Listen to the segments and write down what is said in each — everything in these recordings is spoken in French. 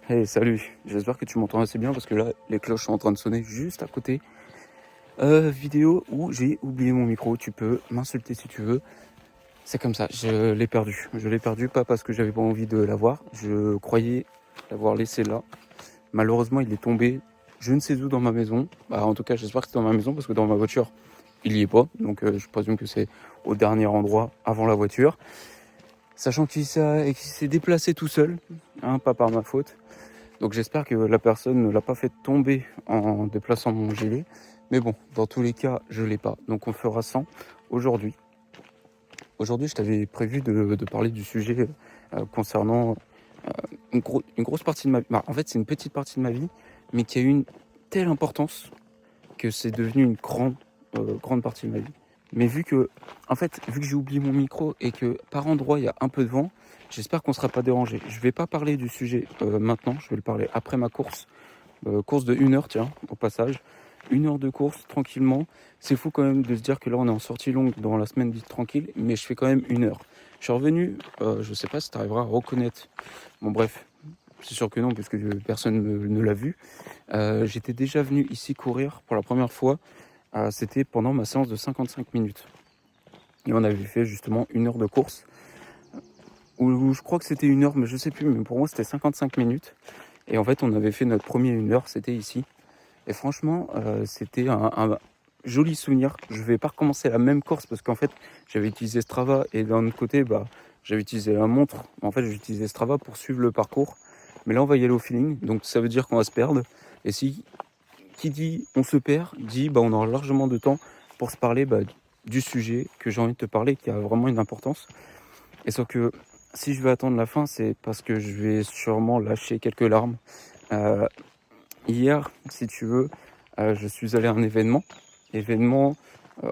Hey, salut, j'espère que tu m'entends assez bien parce que là, les cloches sont en train de sonner juste à côté. Vidéo où j'ai oublié mon micro, tu peux m'insulter si tu veux. C'est comme ça, je l'ai perdu. Je l'ai perdu pas parce que j'avais pas envie de l'avoir, je croyais l'avoir laissé là. Malheureusement, il est tombé je ne sais où dans ma maison. En tout cas, j'espère que c'est dans ma maison parce que dans ma voiture, il y est pas. Donc je présume que c'est au dernier endroit avant la voiture. Sachant qu'il s'est déplacé tout seul, hein, pas par ma faute. Donc j'espère que la personne ne l'a pas fait tomber en déplaçant mon gilet. Mais bon, dans tous les cas, je ne l'ai pas. Donc on fera sans aujourd'hui. Aujourd'hui, je t'avais prévu de parler du sujet concernant une grosse partie de ma vie. En fait, c'est une petite partie de ma vie, mais qui a eu une telle importance que c'est devenu une grande partie de ma vie. Mais vu que j'ai oublié mon micro et que par endroit, il y a un peu de vent, j'espère qu'on ne sera pas dérangé. Je ne vais pas parler du sujet maintenant, je vais le parler après ma course. Course de 1 heure, tiens, au passage. 1 heure de course, tranquillement. C'est fou quand même de se dire que là, on est en sortie longue dans la semaine dite tranquille, mais je fais quand même 1 heure. Je suis revenu, je sais pas si tu arriveras à reconnaître. Bon, bref, c'est sûr que non, puisque personne ne l'a vu. J'étais déjà venu ici courir pour la première fois. C'était pendant ma séance de 55 minutes. Et on avait fait justement 1 heure de course. Ou je crois que c'était 1 heure, mais je sais plus. Mais pour moi, c'était 55 minutes. Et en fait, on avait fait notre premier 1 heure, c'était ici. Et franchement, c'était un joli souvenir. Je vais pas recommencer la même course parce qu'en fait, j'avais utilisé Strava et d'un autre côté, j'avais utilisé la montre. En fait, j'ai utilisé Strava pour suivre le parcours. Mais là, on va y aller au feeling. Donc, ça veut dire qu'on va se perdre. Et si qui dit on se perd, dit on aura largement de temps pour se parler du sujet que j'ai envie de te parler, qui a vraiment une importance. Et sauf que si je vais attendre la fin, c'est parce que je vais sûrement lâcher quelques larmes. Euh, Hier, si tu veux, je suis allé à un événement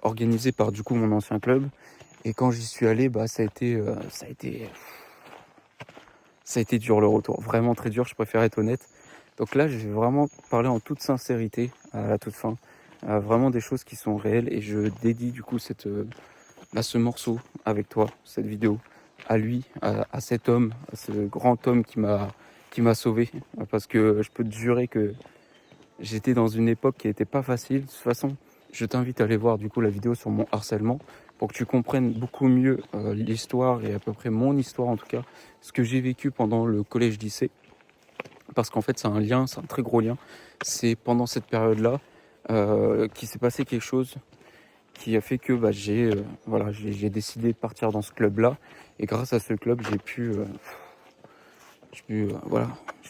organisé par du coup mon ancien club. Et quand j'y suis allé, ça a été dur le retour, vraiment très dur. Je préfère être honnête. Donc là, je vais vraiment parler en toute sincérité à la toute fin, vraiment des choses qui sont réelles. Et je dédie du coup ce morceau avec toi, cette vidéo, à lui, à cet homme, à ce grand homme qui m'a sauvé. Parce que je peux te jurer que j'étais dans une époque qui n'était pas facile. De toute façon, je t'invite à aller voir du coup la vidéo sur mon harcèlement pour que tu comprennes beaucoup mieux l'histoire et à peu près mon histoire en tout cas, ce que j'ai vécu pendant le collège-lycée. Parce qu'en fait, c'est un très gros lien. C'est pendant cette période-là qu'il s'est passé quelque chose qui a fait que j'ai décidé de partir dans ce club-là. Et grâce à ce club, j'ai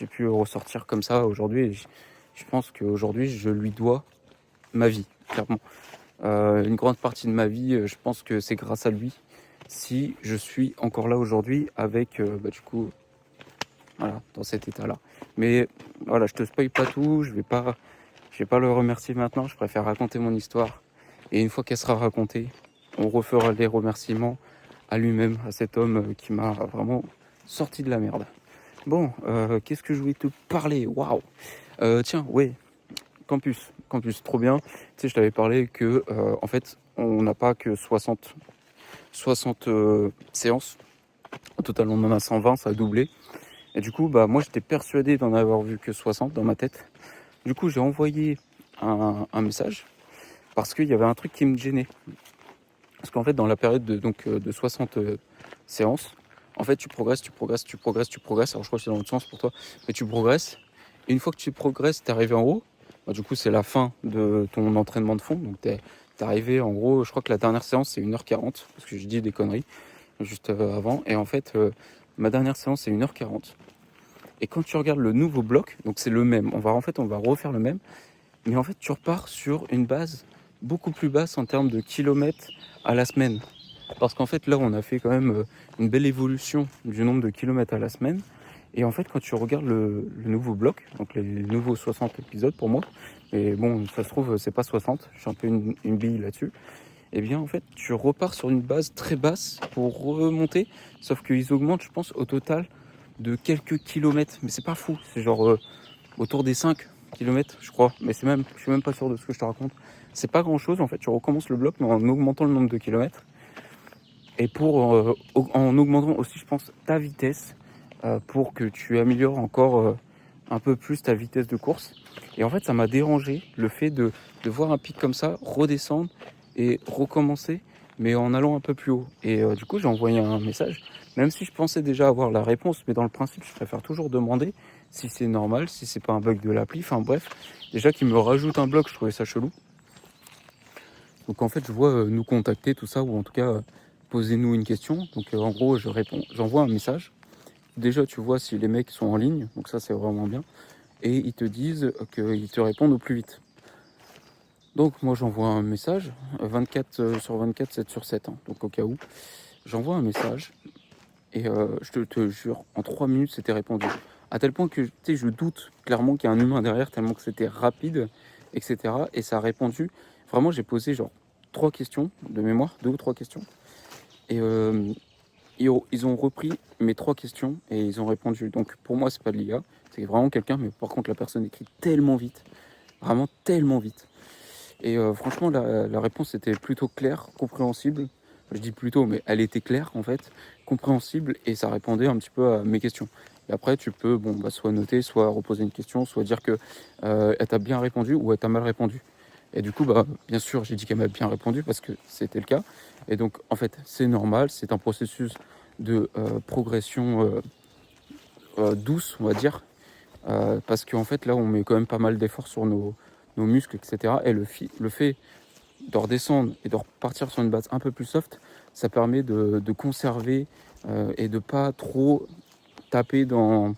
pu ressortir comme ça aujourd'hui. Et je pense qu'aujourd'hui, je lui dois ma vie, clairement. Une grande partie de ma vie, je pense que c'est grâce à lui si je suis encore là aujourd'hui avec, dans cet état-là. Mais voilà, je te spoil pas tout, je vais pas le remercier maintenant, je préfère raconter mon histoire. Et une fois qu'elle sera racontée, on refera les remerciements à lui-même, à cet homme qui m'a vraiment sorti de la merde. Bon, qu'est-ce que je voulais te parler? Waouh. Tiens, ouais, campus, trop bien. Tu sais, je t'avais parlé que, en fait, on n'a pas que 60 séances. Au total, on en a 120, ça a doublé. Et du coup, moi, j'étais persuadé d'en avoir vu que 60 dans ma tête. Du coup, j'ai envoyé un message parce qu'il y avait un truc qui me gênait. Parce qu'en fait, dans la période de 60 séances, en fait, tu progresses. Alors, je crois que c'est dans l'autre sens pour toi, mais tu progresses. Et une fois que tu progresses, tu es arrivé en haut. Du coup, c'est la fin de ton entraînement de fond. Donc, tu es arrivé en gros, je crois que la dernière séance, c'est 1h40, parce que je dis des conneries juste avant. Et en fait, ma dernière séance, c'est 1h40. Et quand tu regardes le nouveau bloc, donc c'est le même, on va refaire le même, mais en fait tu repars sur une base beaucoup plus basse en termes de kilomètres à la semaine. Parce qu'en fait là on a fait quand même une belle évolution du nombre de kilomètres à la semaine. Et en fait quand tu regardes le nouveau bloc, donc les nouveaux 60 épisodes pour moi, et bon ça se trouve c'est pas 60, je suis un peu une bille là-dessus, et bien en fait tu repars sur une base très basse pour remonter, sauf qu'ils augmentent je pense au total de quelques kilomètres, mais c'est pas fou, c'est genre autour des 5 kilomètres je crois, mais je suis même pas sûr de ce que je te raconte. C'est pas grand chose en fait, tu recommences le bloc mais en augmentant le nombre de kilomètres et en augmentant aussi je pense ta vitesse pour que tu améliores encore un peu plus ta vitesse de course. Et en fait, ça m'a dérangé le fait de voir un pic comme ça, redescendre et recommencer, mais en allant un peu plus haut. Et du coup, j'ai envoyé un message, même si je pensais déjà avoir la réponse, mais dans le principe, je préfère toujours demander si c'est normal, si c'est pas un bug de l'appli. Enfin bref, déjà qu'il me rajoute un bloc, je trouvais ça chelou. Donc en fait, je vois nous contacter, tout ça, ou en tout cas, posez-nous une question. Donc en gros, je réponds, j'envoie un message. Déjà, tu vois si les mecs sont en ligne, donc ça, c'est vraiment bien. Et ils te disent qu'ils te répondent au plus vite. Donc moi, j'envoie un message, 24 sur 24, 7 sur 7. Hein, donc au cas où, j'envoie un message. Et je te jure, en 3 minutes, c'était répondu. À tel point que je doute clairement qu'il y a un humain derrière, tellement que c'était rapide, etc. Et ça a répondu. Vraiment, j'ai posé genre 3 questions de mémoire, 2 ou 3 questions. Et ils ont repris mes 3 questions et ils ont répondu. Donc pour moi, c'est pas de l'IA, c'est vraiment quelqu'un, mais par contre, la personne écrit tellement vite, vraiment tellement vite. Et franchement, la réponse était plutôt claire, compréhensible. Je dis plutôt, mais elle était claire en fait, compréhensible, et ça répondait un petit peu à mes questions. Et après, tu peux soit noter, soit reposer une question, soit dire que elle t'a bien répondu ou elle t'a mal répondu. Et du coup, bien sûr, j'ai dit qu'elle m'a bien répondu parce que c'était le cas. Et donc, en fait, c'est normal, c'est un processus de progression douce, on va dire, parce qu'en fait, là, on met quand même pas mal d'efforts sur nos muscles, etc. Et le fait de redescendre et de repartir sur une base un peu plus soft, ça permet de conserver et de pas trop taper dans,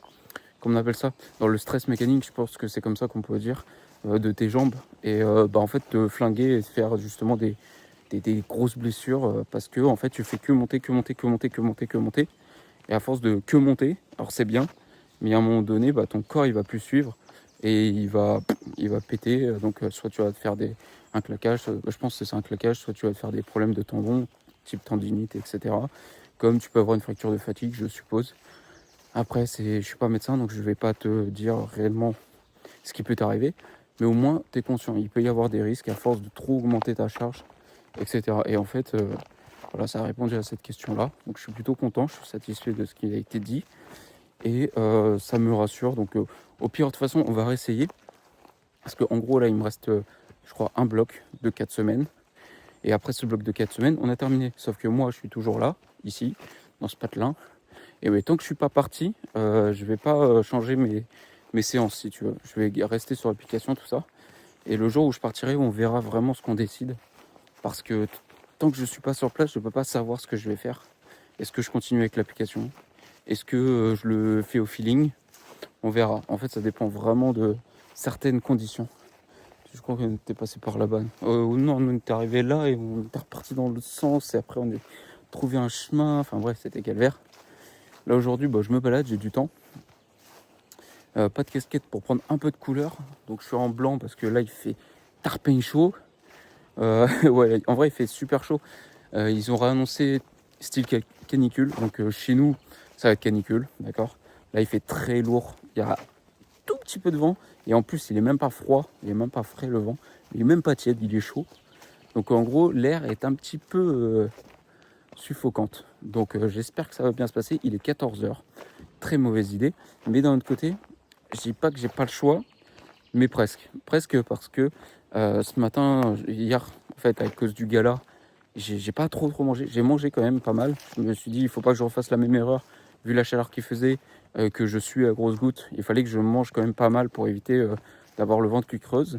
comment on appelle ça, dans le stress mécanique, je pense que c'est comme ça qu'on peut dire, de tes jambes. Et en fait, te flinguer et faire justement des grosses blessures parce que en fait, tu fais que monter, que monter, que monter, que monter, que monter. Et à force de que monter, alors c'est bien, mais à un moment donné, ton corps il va plus suivre et il va péter. Donc soit tu vas te faire un claquage, je pense que c'est un claquage, soit tu vas te faire des problèmes de tendons, type tendinite, etc. Comme tu peux avoir une fracture de fatigue, je suppose. Après, je suis pas médecin, donc je vais pas te dire réellement ce qui peut t'arriver, mais au moins tu es conscient. Il peut y avoir des risques à force de trop augmenter ta charge, etc. Et en fait, voilà, ça a répondu à cette question-là. Donc je suis plutôt content, je suis satisfait de ce qui a été dit. Et ça me rassure. Donc au pire, de toute façon, on va réessayer. Parce qu'en gros, là, il me reste, je crois, un bloc de 4 semaines. Et après ce bloc de 4 semaines, on a terminé. Sauf que moi, je suis toujours là, ici, dans ce patelin. Et ouais, tant que je suis pas parti, je vais pas changer mes séances, si tu veux. Je vais rester sur l'application, tout ça. Et le jour où je partirai, on verra vraiment ce qu'on décide. Parce que tant que je suis pas sur place, je peux pas savoir ce que je vais faire. Est-ce que je continue avec l'application? Est-ce que je le fais au feeling? On verra. En fait, ça dépend vraiment de certaines conditions. Je crois qu'on était passé par là-bas. Non, on est arrivé là et on est reparti dans l'autre sens. Et après, on a trouvé un chemin. Enfin bref, c'était calvaire. Là, aujourd'hui, je me balade, j'ai du temps. Pas de casquette pour prendre un peu de couleur. Donc, je suis en blanc parce que là, il fait tarpin chaud. Ouais, en vrai, il fait super chaud. Ils ont réannoncé style canicule. Donc, chez nous, ça va être canicule, d'accord. Là, il fait très lourd. Il y a tout petit peu de vent. Et en plus, il est même pas froid. Il est même pas frais, le vent. Il est même pas tiède, il est chaud. Donc, en gros, l'air est un petit peu suffocante. Donc, j'espère que ça va bien se passer. Il est 14h. Très mauvaise idée. Mais d'un autre côté, je dis pas que j'ai pas le choix, mais presque. Presque parce que ce matin, hier, en fait, à cause du gala, j'ai pas trop mangé. J'ai mangé quand même pas mal. Je me suis dit, il faut pas que je refasse la même erreur, vu la chaleur qu'il faisait, que je suis à grosses gouttes. Il fallait que je mange quand même pas mal pour éviter d'avoir le ventre qui creuse.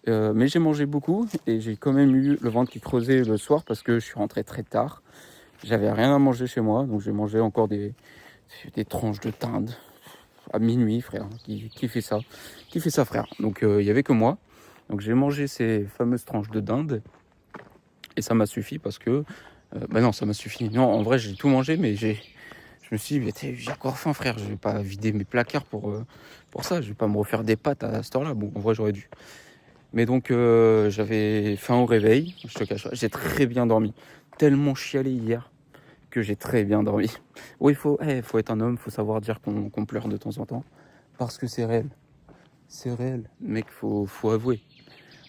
Mais j'ai mangé beaucoup et j'ai quand même eu le ventre qui creusait le soir parce que je suis rentré très tard. J'avais rien à manger chez moi, donc j'ai mangé encore des tranches de dinde à minuit, frère. Qui fait ça? Qui fait ça, frère? Donc il y avait que moi. Donc j'ai mangé ces fameuses tranches de dinde et ça m'a suffi parce que non, ça m'a suffi. Non, en vrai, j'ai tout mangé, mais je me suis dit, j'ai encore faim, frère. Je vais pas vider mes placards pour ça. Je vais pas me refaire des pâtes à cette heure-là. Bon, en vrai, j'aurais dû. Mais donc j'avais faim au réveil. Je te cache pas. J'ai très bien dormi. Tellement chialé hier que j'ai très bien dormi. Oui, faut être un homme, faut savoir dire qu'on pleure de temps en temps. Parce que c'est réel. C'est réel. Mec, faut avouer.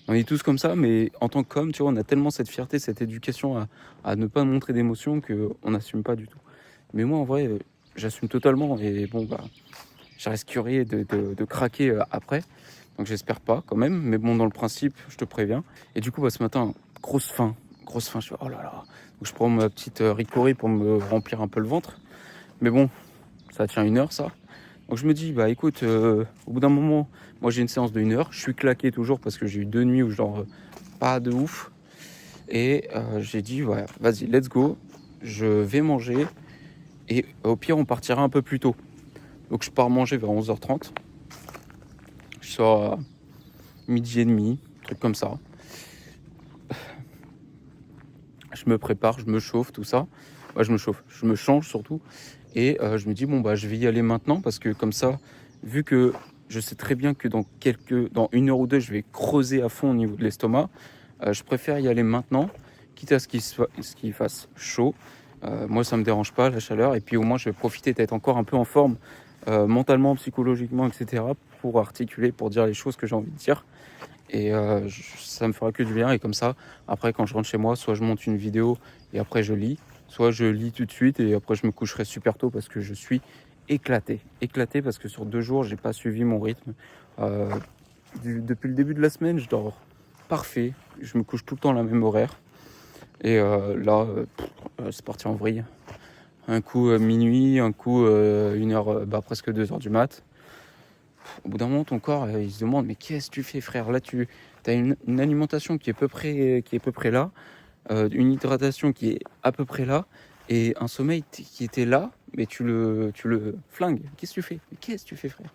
On est tous comme ça, mais en tant qu'homme, tu vois, on a tellement cette fierté, cette éducation à ne pas montrer d'émotion qu'on n'assume pas du tout. Mais moi, en vrai, j'assume totalement. Et bon, je risquerais de craquer après. Donc j'espère pas quand même, mais bon, dans le principe, je te préviens. Et du coup, bah, ce matin, grosse faim, je fais oh là là. Donc je prends ma petite Ricoré pour me remplir un peu le ventre. Mais bon, ça tient 1 heure ça. Donc je me dis, bah écoute, au bout d'un moment, moi j'ai une séance de 1 heure, je suis claqué toujours parce que j'ai eu 2 nuits où je dors pas de ouf. Et j'ai dit, ouais, vas-y, let's go, je vais manger et au pire on partira un peu plus tôt. Donc je pars manger vers 11h30. Je sors à 12h30, truc comme ça. Je me prépare, je me chauffe, tout ça. Ouais, je me change surtout. Et je me dis, bon, bah, je vais y aller maintenant parce que comme ça, vu que je sais très bien que dans 1 heure ou 2, je vais creuser à fond au niveau de l'estomac, je préfère y aller maintenant, quitte à ce qu'il fasse chaud. Moi, ça me dérange pas, la chaleur. Et puis au moins, je vais profiter d'être encore un peu en forme, mentalement, psychologiquement, etc., pour articuler, pour dire les choses que j'ai envie de dire. Et ça me fera que du bien. Et comme ça, après, quand je rentre chez moi, soit je monte une vidéo et après je lis, soit je lis tout de suite et après je me coucherai super tôt parce que je suis éclaté. Éclaté parce que sur 2 jours, j'ai pas suivi mon rythme. Depuis le début de la semaine, je dors parfait. Je me couche tout le temps à la même horaire. Et là, c'est parti en vrille. Un coup minuit, un coup 1 heure, presque 2 heures du mat. Au bout d'un moment, ton corps, il se demande, mais qu'est-ce que tu fais, frère? Là, tu as une alimentation qui est à peu près là, une hydratation qui est à peu près là, et un sommeil qui était là, mais tu le flingues. Qu'est-ce que tu fais? Qu'est-ce que tu fais, frère?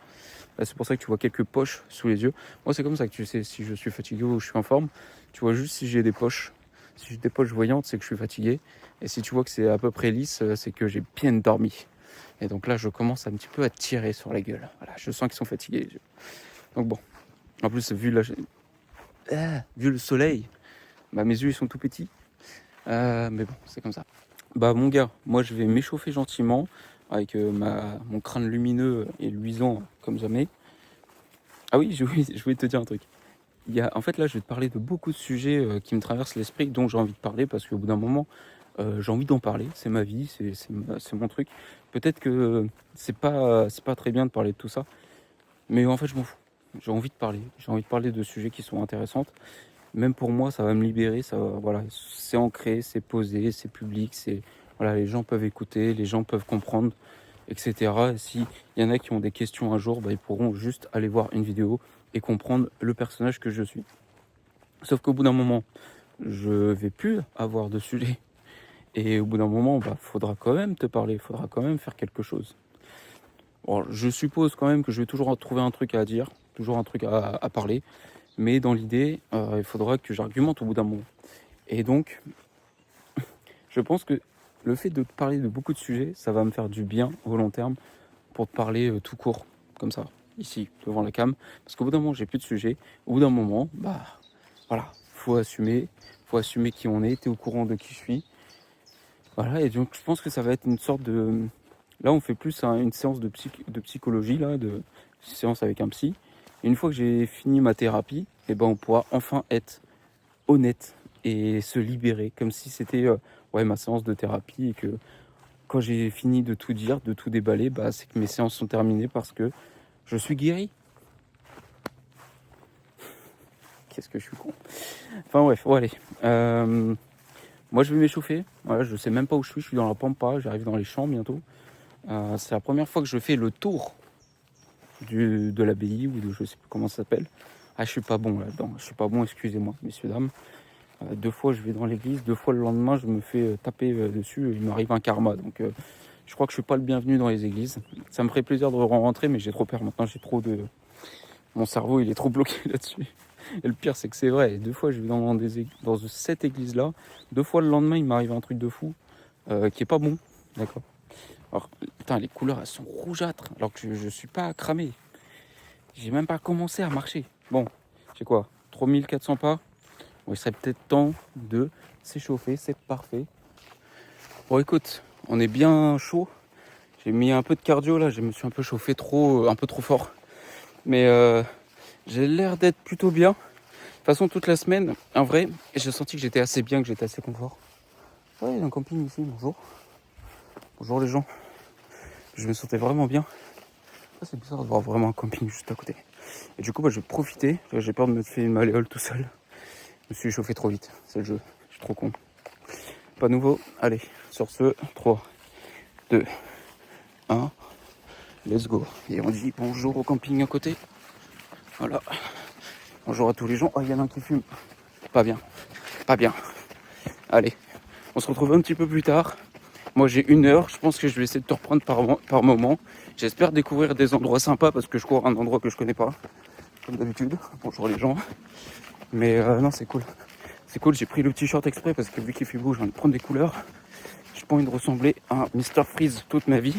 Là, c'est pour ça que tu vois quelques poches sous les yeux. Moi, c'est comme ça que tu sais si je suis fatigué ou je suis en forme. Tu vois juste si j'ai des poches. Si j'ai des poches voyantes, c'est que je suis fatigué. Et si tu vois que c'est à peu près lisse, c'est que j'ai bien dormi. Et donc là, je commence un petit peu à tirer sur la gueule. Voilà, je sens qu'ils sont fatigués, les yeux. Donc bon, en plus, vu le soleil, bah, mes yeux, ils sont tout petits. Mais bon, c'est comme ça. Bah mon gars, moi, je vais m'échauffer gentiment avec mon crâne lumineux et luisant comme jamais. Ah oui, je voulais te dire un truc. En fait, là, je vais te parler de beaucoup de sujets qui me traversent l'esprit, dont j'ai envie de parler, parce qu'au bout d'un moment, j'ai envie d'en parler. C'est ma vie, c'est mon truc. Peut-être que c'est pas très bien de parler de tout ça, mais en fait, je m'en fous. J'ai envie de parler. J'ai envie de parler de sujets qui sont intéressants. Même pour moi, ça va me libérer. Voilà, c'est ancré, c'est posé, c'est public. Voilà, les gens peuvent écouter, les gens peuvent comprendre, etc. Et s'il y en a qui ont des questions un jour, bah, ils pourront juste aller voir une vidéo et comprendre le personnage que je suis. Sauf qu'au bout d'un moment, je vais plus avoir de sujet. Et au bout d'un moment, bah, faudra quand même te parler, il faudra quand même faire quelque chose. Bon, je suppose quand même que je vais toujours trouver un truc à dire, toujours un truc à parler. Mais dans l'idée, il faudra que j'argumente au bout d'un moment. Et donc, je pense que le fait de te parler de beaucoup de sujets, ça va me faire du bien au long terme pour te parler tout court, comme ça, ici, devant la cam. Parce qu'au bout d'un moment, j'ai plus de sujet. Au bout d'un moment, bah voilà, faut assumer qui on est, t'es au courant de qui je suis. Voilà, et donc je pense que ça va être une sorte de... Là, on fait plus une séance de psychologie, là, de séance avec un psy. Et une fois que j'ai fini ma thérapie, eh ben, on pourra enfin être honnête et se libérer, comme si c'était ma séance de thérapie et que quand j'ai fini de tout dire, de tout déballer, bah, c'est que mes séances sont terminées parce que je suis guéri. Qu'est-ce que je suis con. Enfin bref, bon allez. Moi je vais m'échauffer. Voilà, je sais même pas où je suis dans la pampa, j'arrive dans les champs bientôt. C'est la première fois que je fais le tour de l'abbaye ou de je sais plus comment ça s'appelle. Ah, je suis pas bon là-dedans, je suis pas bon, excusez-moi, messieurs, dames. 2 fois je vais dans l'église, 2 fois le lendemain je me fais taper dessus et il m'arrive un karma. Donc je crois que je suis pas le bienvenu dans les églises. Ça me ferait plaisir de rentrer, mais j'ai trop peur maintenant, mon cerveau il est trop bloqué là-dessus. Et le pire c'est que c'est vrai, 2 fois je vais dans cette église-là, 2 fois le lendemain il m'arrive un truc de fou qui est pas bon, d'accord. Alors, putain, les couleurs, elles sont rougeâtres, alors que je suis pas cramé. J'ai même pas commencé à marcher. Bon, j'ai quoi 3400 pas. Bon, il serait peut-être temps de s'échauffer, c'est parfait. Bon, écoute, on est bien chaud. J'ai mis un peu de cardio, là, je me suis un peu chauffé un peu trop fort. Mais j'ai l'air d'être plutôt bien. De toute façon, toute la semaine, en vrai, j'ai senti que j'étais assez bien, que j'étais assez confort. Ouais, il y a un camping ici, bonjour. Bonjour les gens. Je me sentais vraiment bien. C'est bizarre de voir vraiment un camping juste à côté. Et du coup, je vais profiter. J'ai peur de me faire une malléole tout seul. Je me suis chauffé trop vite. C'est le jeu. Je suis trop con. Pas nouveau. Allez, sur ce, 3, 2, 1. Let's go. Et on dit bonjour au camping à côté. Voilà. Bonjour à tous les gens. Oh, il y en a un qui fume. Pas bien. Pas bien. Allez, on se retrouve un petit peu plus tard. Moi j'ai 1 heure, je pense que je vais essayer de te reprendre par moment. J'espère découvrir des endroits sympas parce que je cours à un endroit que je connais pas, comme d'habitude. Bonjour les gens. Mais non, c'est cool. C'est cool, j'ai pris le t-shirt exprès parce que vu qu'il fait beau, j'ai envie de prendre des couleurs. J'ai pas envie de ressembler à un Mr Freeze toute ma vie.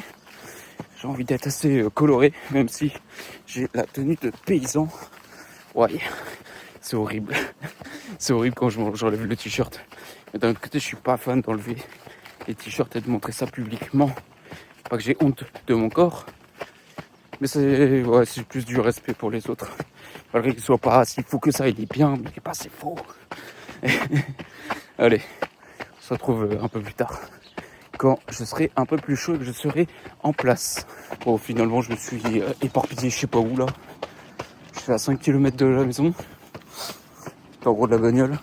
J'ai envie d'être assez coloré, même si j'ai la tenue de paysan. Ouais, c'est horrible. C'est horrible quand j'enlève le t-shirt. Mais d'un autre côté, je suis pas fan d'enlever les t-shirts et de montrer ça publiquement. Pas que j'ai honte de mon corps. Mais c'est plus du respect pour les autres. Malgré qu'il soit pas si fou que ça, il est bien, mais il est pas assez faux. Allez, on se retrouve un peu plus tard. Quand je serai un peu plus chaud et que je serai en place. Bon, finalement, je me suis éparpillé, je sais pas où là. Je suis à 5 km de la maison. En gros de la bagnole.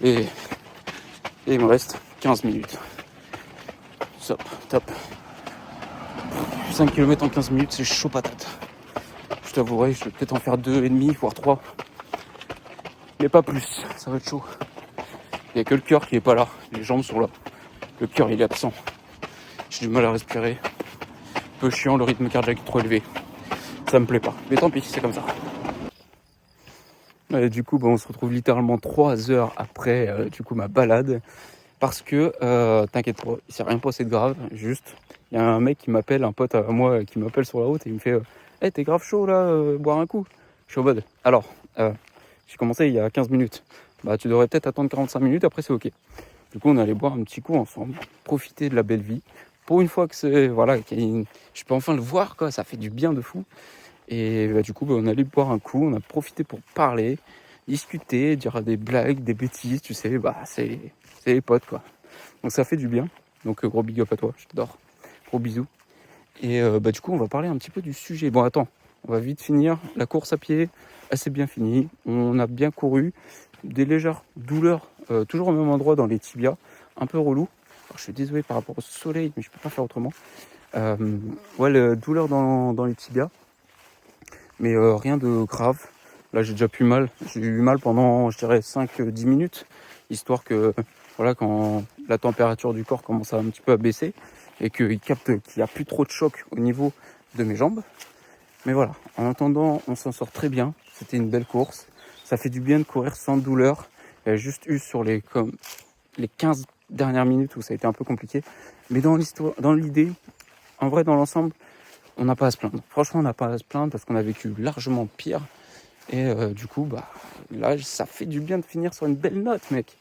Et il me reste 15 minutes. Top. 5 km en 15 minutes, c'est chaud patate. Je t'avouerai, je vais peut-être en faire 2,5, voire 3. Mais pas plus, ça va être chaud. Il n'y a que le cœur qui est pas là. Les jambes sont là. Le cœur, il est absent. J'ai du mal à respirer. Un peu chiant, le rythme cardiaque est trop élevé. Ça me plaît pas. Mais tant pis, c'est comme ça. Et du coup, on se retrouve littéralement 3 heures après ma balade. Parce que, t'inquiète pas, il s'est rien passé de grave. Juste, il y a un mec qui m'appelle, un pote à moi qui m'appelle sur la route et il me fait hey, t'es grave chaud là, boire un coup. Je suis au mode. Alors, j'ai commencé il y a 15 minutes. Bah, tu devrais peut-être attendre 45 minutes, après c'est ok. Du coup, on allait boire un petit coup ensemble, profiter de la belle vie. Pour une fois que je peux enfin le voir, quoi, ça fait du bien de fou. Et du coup, on allait boire un coup, on a profité pour parler, discuter, dire des blagues, des bêtises, tu sais, c'est les potes, quoi. Donc ça fait du bien. Donc gros big up à toi, je t'adore. Gros bisous. Et du coup, on va parler un petit peu du sujet. Bon, attends, on va vite finir. La course à pied, elle s'est bien finie. On a bien couru. Des légères douleurs, toujours au même endroit dans les tibias. Un peu relou. Alors, je suis désolé par rapport au soleil, mais je peux pas faire autrement. Douleur dans les tibias. Mais rien de grave. Là, j'ai déjà plus mal. J'ai eu mal pendant, je dirais, 5-10 minutes. Histoire que, quand la température du corps commence un petit peu à baisser et qu'il capte qu'il n'y a plus trop de choc au niveau de mes jambes. Mais voilà, en attendant, on s'en sort très bien. C'était une belle course. Ça fait du bien de courir sans douleur. Il y a juste eu sur les 15 dernières minutes où ça a été un peu compliqué. Mais dans l'idée, en vrai, dans l'ensemble, on n'a pas à se plaindre. Franchement, on n'a pas à se plaindre parce qu'on a vécu largement pire. Et là, ça fait du bien de finir sur une belle note, mec.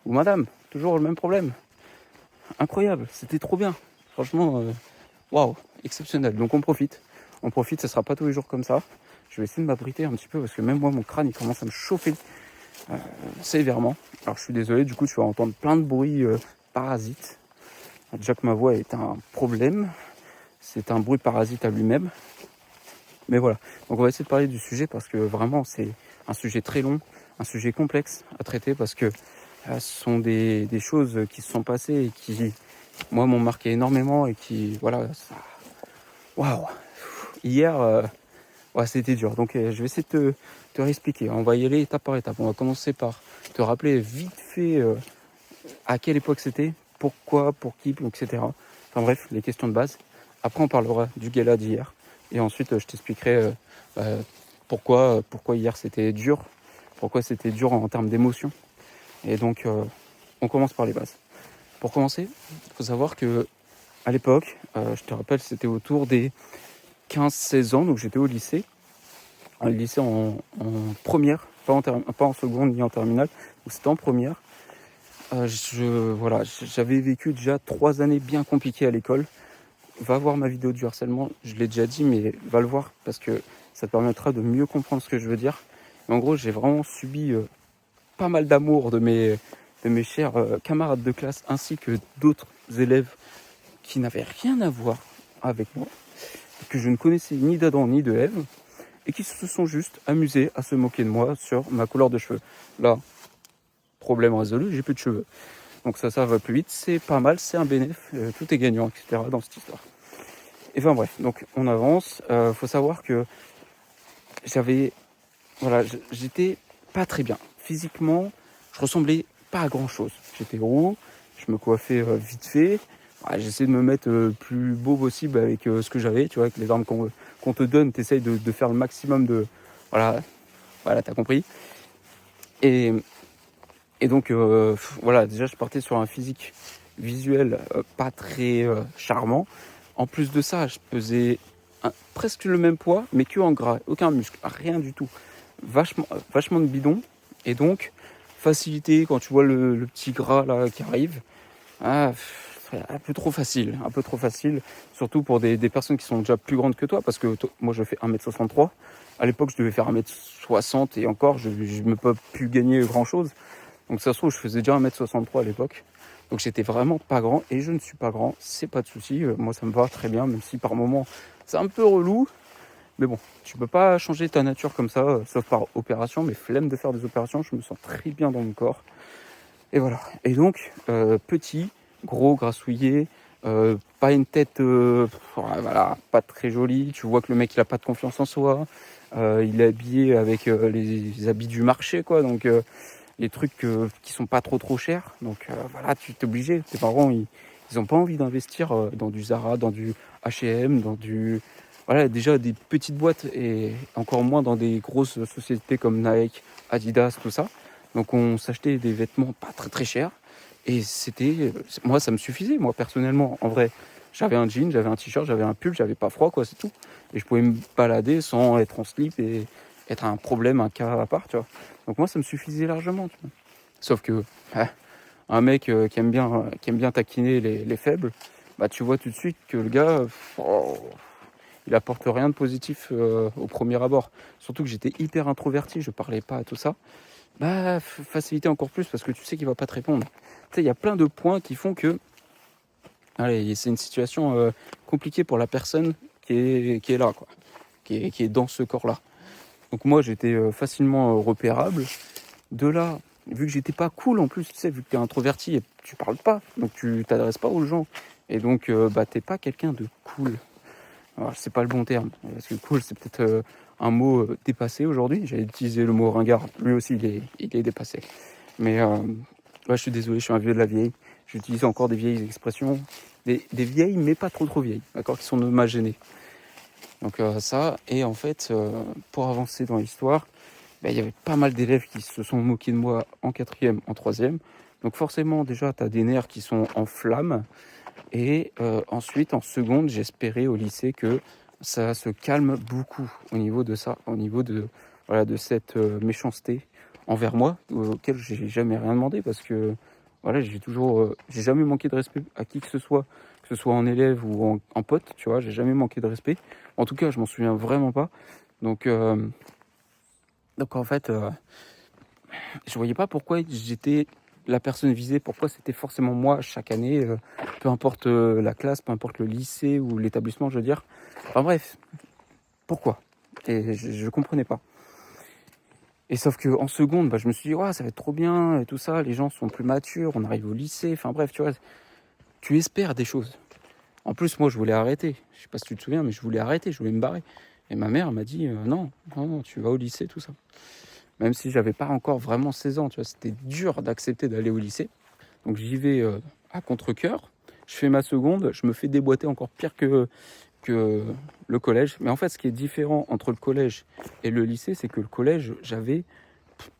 Ou madame, toujours le même problème. Incroyable, c'était trop bien. Franchement, waouh, exceptionnel. Donc on profite, ça sera pas tous les jours comme ça. Je vais essayer de m'abriter un petit peu parce que même moi, mon crâne, il commence à me chauffer sévèrement. Alors je suis désolé, du coup, tu vas entendre plein de bruits parasites. Déjà que ma voix est un problème. C'est un bruit parasite à lui-même. Mais voilà, donc on va essayer de parler du sujet parce que vraiment c'est un sujet très long, un sujet complexe à traiter parce que ce sont des choses qui se sont passées et qui, moi, m'ont marqué énormément et qui, ça... Waouh. Hier, c'était dur. Donc je vais essayer de te réexpliquer. On va y aller étape par étape. On va commencer par te rappeler vite fait à quelle époque c'était, pourquoi, pour qui, etc. Enfin bref, les questions de base. Après, on parlera du gala d'hier. Et ensuite, je t'expliquerai pourquoi hier c'était dur. Pourquoi c'était dur en termes d'émotion. Et donc, on commence par les bases. Pour commencer, il faut savoir que à l'époque, je te rappelle, c'était autour des 15-16 ans. Donc, j'étais au lycée. Un lycée en première, pas en seconde ni en terminale. Donc, c'était en première. J'avais vécu déjà 3 années bien compliquées à l'école. Va voir ma vidéo du harcèlement, je l'ai déjà dit, mais va le voir parce que ça te permettra de mieux comprendre ce que je veux dire. Mais en gros, j'ai vraiment subi pas mal d'amour de mes chers camarades de classe ainsi que d'autres élèves qui n'avaient rien à voir avec moi. que je ne connaissais ni d'Adam ni de Ève, et qui se sont juste amusés à se moquer de moi sur ma couleur de cheveux. Là, problème résolu, j'ai plus de cheveux. Donc ça va plus vite, c'est pas mal, c'est un bénéfice, tout est gagnant, etc. dans cette histoire. Et enfin bref, donc on avance. Faut savoir que j'étais pas très bien. Physiquement, je ressemblais pas à grand chose. J'étais roux, je me coiffais vite fait. J'essayais de me mettre plus beau possible avec ce que j'avais, tu vois, avec les armes qu'on te donne, t'essayes de faire le maximum de... Voilà, t'as compris. Et donc, déjà, je partais sur un physique visuel pas très charmant. En plus de ça, je pesais presque le même poids, mais que en gras, aucun muscle, rien du tout. Vachement de bidon. Et donc, facilité quand tu vois le petit gras là qui arrive. Un peu trop facile, surtout pour des personnes qui sont déjà plus grandes que toi, parce que moi je fais 1m63, à l'époque je devais faire 1m60 et encore je me peux plus gagner grand chose, donc ça se trouve je faisais déjà 1m63 à l'époque, donc j'étais vraiment pas grand, et je ne suis pas grand, c'est pas de souci, moi ça me va très bien, même si par moments c'est un peu relou, mais bon, tu peux pas changer ta nature comme ça, sauf par opération, mais flemme de faire des opérations, je me sens très bien dans mon corps, et voilà, et donc petit, gros, grassouillé, pas une tête pas très jolie, tu vois que le mec il a pas de confiance en soi, il est habillé avec les habits du marché, quoi, donc les trucs qui sont pas trop chers, donc tu t'es obligé, tes parents ils ont pas envie d'investir dans du Zara, dans du H&M, dans du... Voilà, déjà des petites boîtes et encore moins dans des grosses sociétés comme Nike, Adidas, tout ça. Donc on s'achetait des vêtements pas très chers. Et moi ça me suffisait, moi personnellement, en vrai. J'avais un jean, j'avais un t-shirt, j'avais un pull, j'avais pas froid, quoi, c'est tout. Et je pouvais me balader sans être en slip et être un problème, un cas à part, tu vois. Donc moi ça me suffisait largement, tu vois. Sauf que un mec qui aime bien taquiner les faibles, bah tu vois tout de suite que le gars, il apporte rien de positif au premier abord. Surtout que j'étais hyper introverti, je parlais pas à tout ça. Bah, faciliter encore plus parce que tu sais qu'il va pas te répondre. Tu sais, il y a plein de points qui font que... Allez, c'est une situation compliquée pour la personne qui est là, quoi. Qui est dans ce corps-là. Donc moi, j'étais facilement repérable. De là, vu que j'étais pas cool en plus, tu sais, vu que t'es introverti et tu parles pas, donc tu t'adresses pas aux gens. Et donc, t'es pas quelqu'un de cool. Alors, c'est pas le bon terme, parce que cool, c'est peut-être un mot dépassé aujourd'hui. J'ai utilisé le mot ringard, lui aussi, il est dépassé. Mais je suis désolé, je suis un vieux de la vieille. J'utilise encore des vieilles expressions, des vieilles, mais pas trop vieilles, d'accord, qui sont de ma gênée. Donc ça, et en fait, pour avancer dans l'histoire, il y avait pas mal d'élèves qui se sont moqués de moi en 4e, en 3e. Donc forcément, déjà, tu as des nerfs qui sont en flammes. Et ensuite, en seconde, j'espérais au lycée que ça se calme beaucoup au niveau de ça, au niveau de cette méchanceté envers moi, auquel j'ai jamais rien demandé, parce que j'ai jamais manqué de respect à qui que ce soit en élève ou en pote, tu vois, j'ai jamais manqué de respect. En tout cas, je m'en souviens vraiment pas. Donc en fait, je voyais pas pourquoi j'étais la personne visée, pourquoi c'était forcément moi chaque année, peu importe la classe, peu importe le lycée ou l'établissement, je veux dire. Enfin bref, pourquoi? Et je comprenais pas. Et sauf que en seconde, je me suis dit, ça va être trop bien, et tout ça, les gens sont plus matures, on arrive au lycée, enfin bref, tu vois, tu espères des choses. En plus, moi, je voulais arrêter. Je sais pas si tu te souviens, mais je voulais arrêter, je voulais me barrer. Et ma mère m'a dit, non, tu vas au lycée, tout ça. Même si j'avais pas encore vraiment 16 ans, tu vois, c'était dur d'accepter d'aller au lycée. Donc j'y vais à contre-cœur, je fais ma seconde, je me fais déboîter encore pire que le collège. Mais en fait, ce qui est différent entre le collège et le lycée, c'est que le collège, j'avais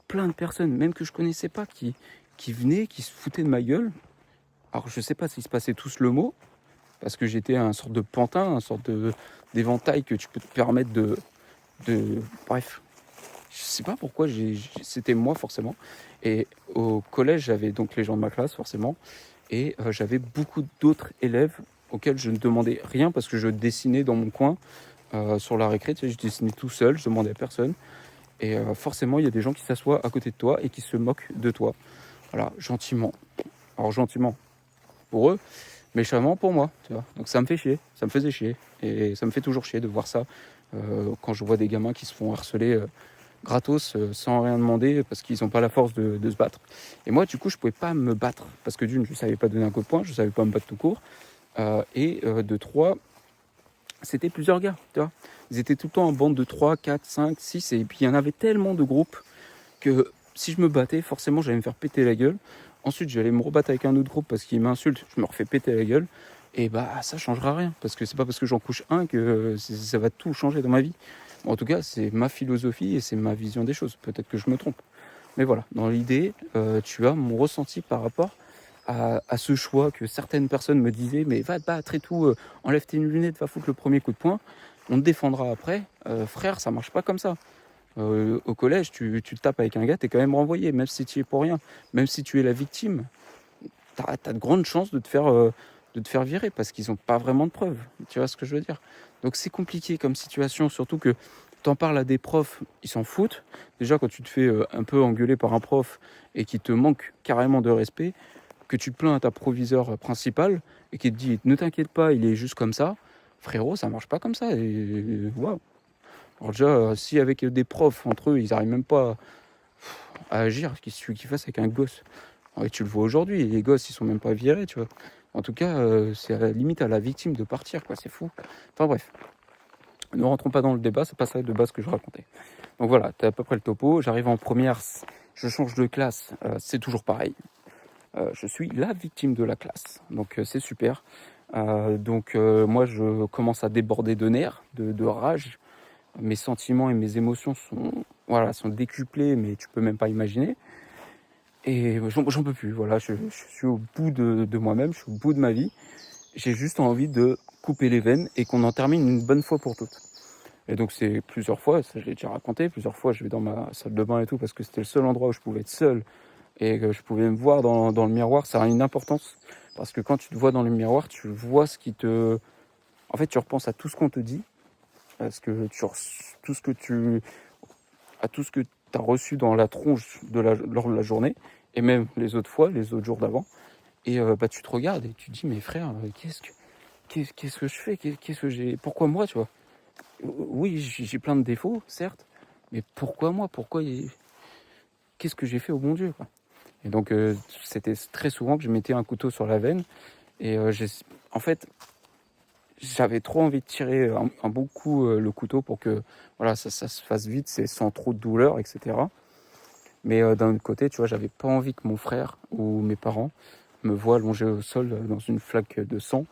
plein de personnes, même que je connaissais pas, qui venaient, qui se foutaient de ma gueule. Alors je sais pas s'ils se passaient tous le mot, parce que j'étais un sorte de pantin, un sorte d'éventail que tu peux te permettre de... Bref, je sais pas pourquoi c'était moi forcément. Et au collège, j'avais donc les gens de ma classe forcément, et j'avais beaucoup d'autres élèves auxquels je ne demandais rien parce que je dessinais dans mon coin sur la récré. Tu sais, je dessinais tout seul, je demandais à personne. Et forcément, il y a des gens qui s'assoient à côté de toi et qui se moquent de toi. Voilà, gentiment. Alors gentiment pour eux, méchamment pour moi, tu vois. Donc ça me fait chier, ça me faisait chier. Et ça me fait toujours chier de voir ça quand je vois des gamins qui se font harceler gratos sans rien demander parce qu'ils n'ont pas la force de se battre. Et moi, du coup, je pouvais pas me battre parce que d'une, je savais pas donner un coup de poing, je savais pas me battre tout court. De trois, c'était plusieurs gars, tu vois. Ils étaient tout le temps en bande de 3, 4, 5, 6, et puis il y en avait tellement de groupes que si je me battais, forcément, j'allais me faire péter la gueule. Ensuite, j'allais me rebattre avec un autre groupe parce qu'il m'insulte, je me refais péter la gueule. Et bah, ça changera rien, parce que c'est pas parce que j'en couche un que ça va tout changer dans ma vie. Bon, en tout cas, c'est ma philosophie et c'est ma vision des choses. Peut-être que je me trompe. Mais voilà, dans l'idée, tu as mon ressenti par rapport à ce choix que certaines personnes me disaient, mais va te battre et tout, enlève tes lunettes, va foutre le premier coup de poing, on te défendra après. Frère, ça marche pas comme ça. Au collège, tu te tapes avec un gars, t'es quand même renvoyé, même si tu es pour rien, même si tu es la victime, t'as de grandes chances de te faire virer parce qu'ils n'ont pas vraiment de preuves. Tu vois ce que je veux dire? Donc c'est compliqué comme situation, surtout que t'en parles à des profs, ils s'en foutent. Déjà, quand tu te fais un peu engueuler par un prof et qui te manque carrément de respect, que tu te plains à ta proviseur principal et qui te dit ne t'inquiète pas, il est juste comme ça, frérot, ça marche pas comme ça. Et waouh. Alors déjà, si avec des profs entre eux, ils n'arrivent même pas à agir, qu'est-ce que tu veux qu'ils fassent avec un gosse? Ouais, tu le vois aujourd'hui, les gosses, ils sont même pas virés, tu vois. En tout cas, c'est à la limite à la victime de partir, quoi, c'est fou. Enfin bref, ne rentrons pas dans le débat, c'est pas ça de base que je racontais. Donc voilà, t'as à peu près le topo, j'arrive en première, je change de classe, c'est toujours pareil. Je suis la victime de la classe, donc c'est super. Moi, je commence à déborder de nerfs, de rage. Mes sentiments et mes émotions sont décuplés, mais tu peux même pas imaginer. Et j'en peux plus, voilà, je suis au bout de moi-même, je suis au bout de ma vie. J'ai juste envie de couper les veines et qu'on en termine une bonne fois pour toutes. Et donc c'est plusieurs fois, ça je l'ai déjà raconté, plusieurs fois je vais dans ma salle de bain et tout parce que c'était le seul endroit où je pouvais être seul et que je pouvais me voir dans le miroir. Ça a une importance parce que quand tu te vois dans le miroir, tu vois ce qui te... En fait, tu repenses à tout ce qu'on te dit, à tout ce que tu as reçu dans la tronche lors de la journée et même les autres fois, les autres jours d'avant. Et tu te regardes et tu te dis mais frère, qu'est-ce que je fais, qu'est-ce que j'ai, pourquoi moi, tu vois? Oui, j'ai plein de défauts, certes, mais pourquoi moi? Qu'est-ce que j'ai fait au bon Dieu, quoi? Et donc, c'était très souvent que je mettais un couteau sur la veine. Et en fait, j'avais trop envie de tirer un bon coup le couteau pour que voilà, ça se fasse vite, c'est sans trop de douleur, etc. Mais d'un autre côté, tu vois, j'avais pas envie que mon frère ou mes parents me voient allongé au sol dans une flaque de sang.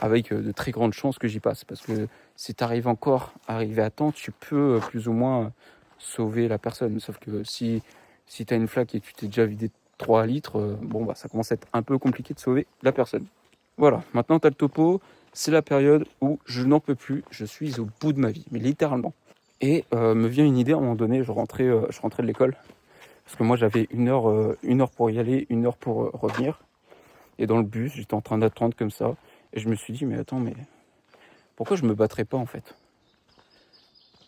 Avec de très grandes chances que j'y passe. Parce que si tu arrives encore à arriver à temps, tu peux plus ou moins sauver la personne. Sauf que si tu as une flaque et que tu t'es déjà vidé 3 litres, ça commence à être un peu compliqué de sauver la personne. Voilà, maintenant tu as le topo. C'est la période où je n'en peux plus. Je suis au bout de ma vie, mais littéralement. Et me vient une idée à un moment donné, je rentrais de l'école. Parce que moi j'avais une heure pour y aller, une heure pour revenir. Et dans le bus, j'étais en train d'attendre comme ça. Et je me suis dit, mais attends, mais pourquoi je me battrais pas en fait?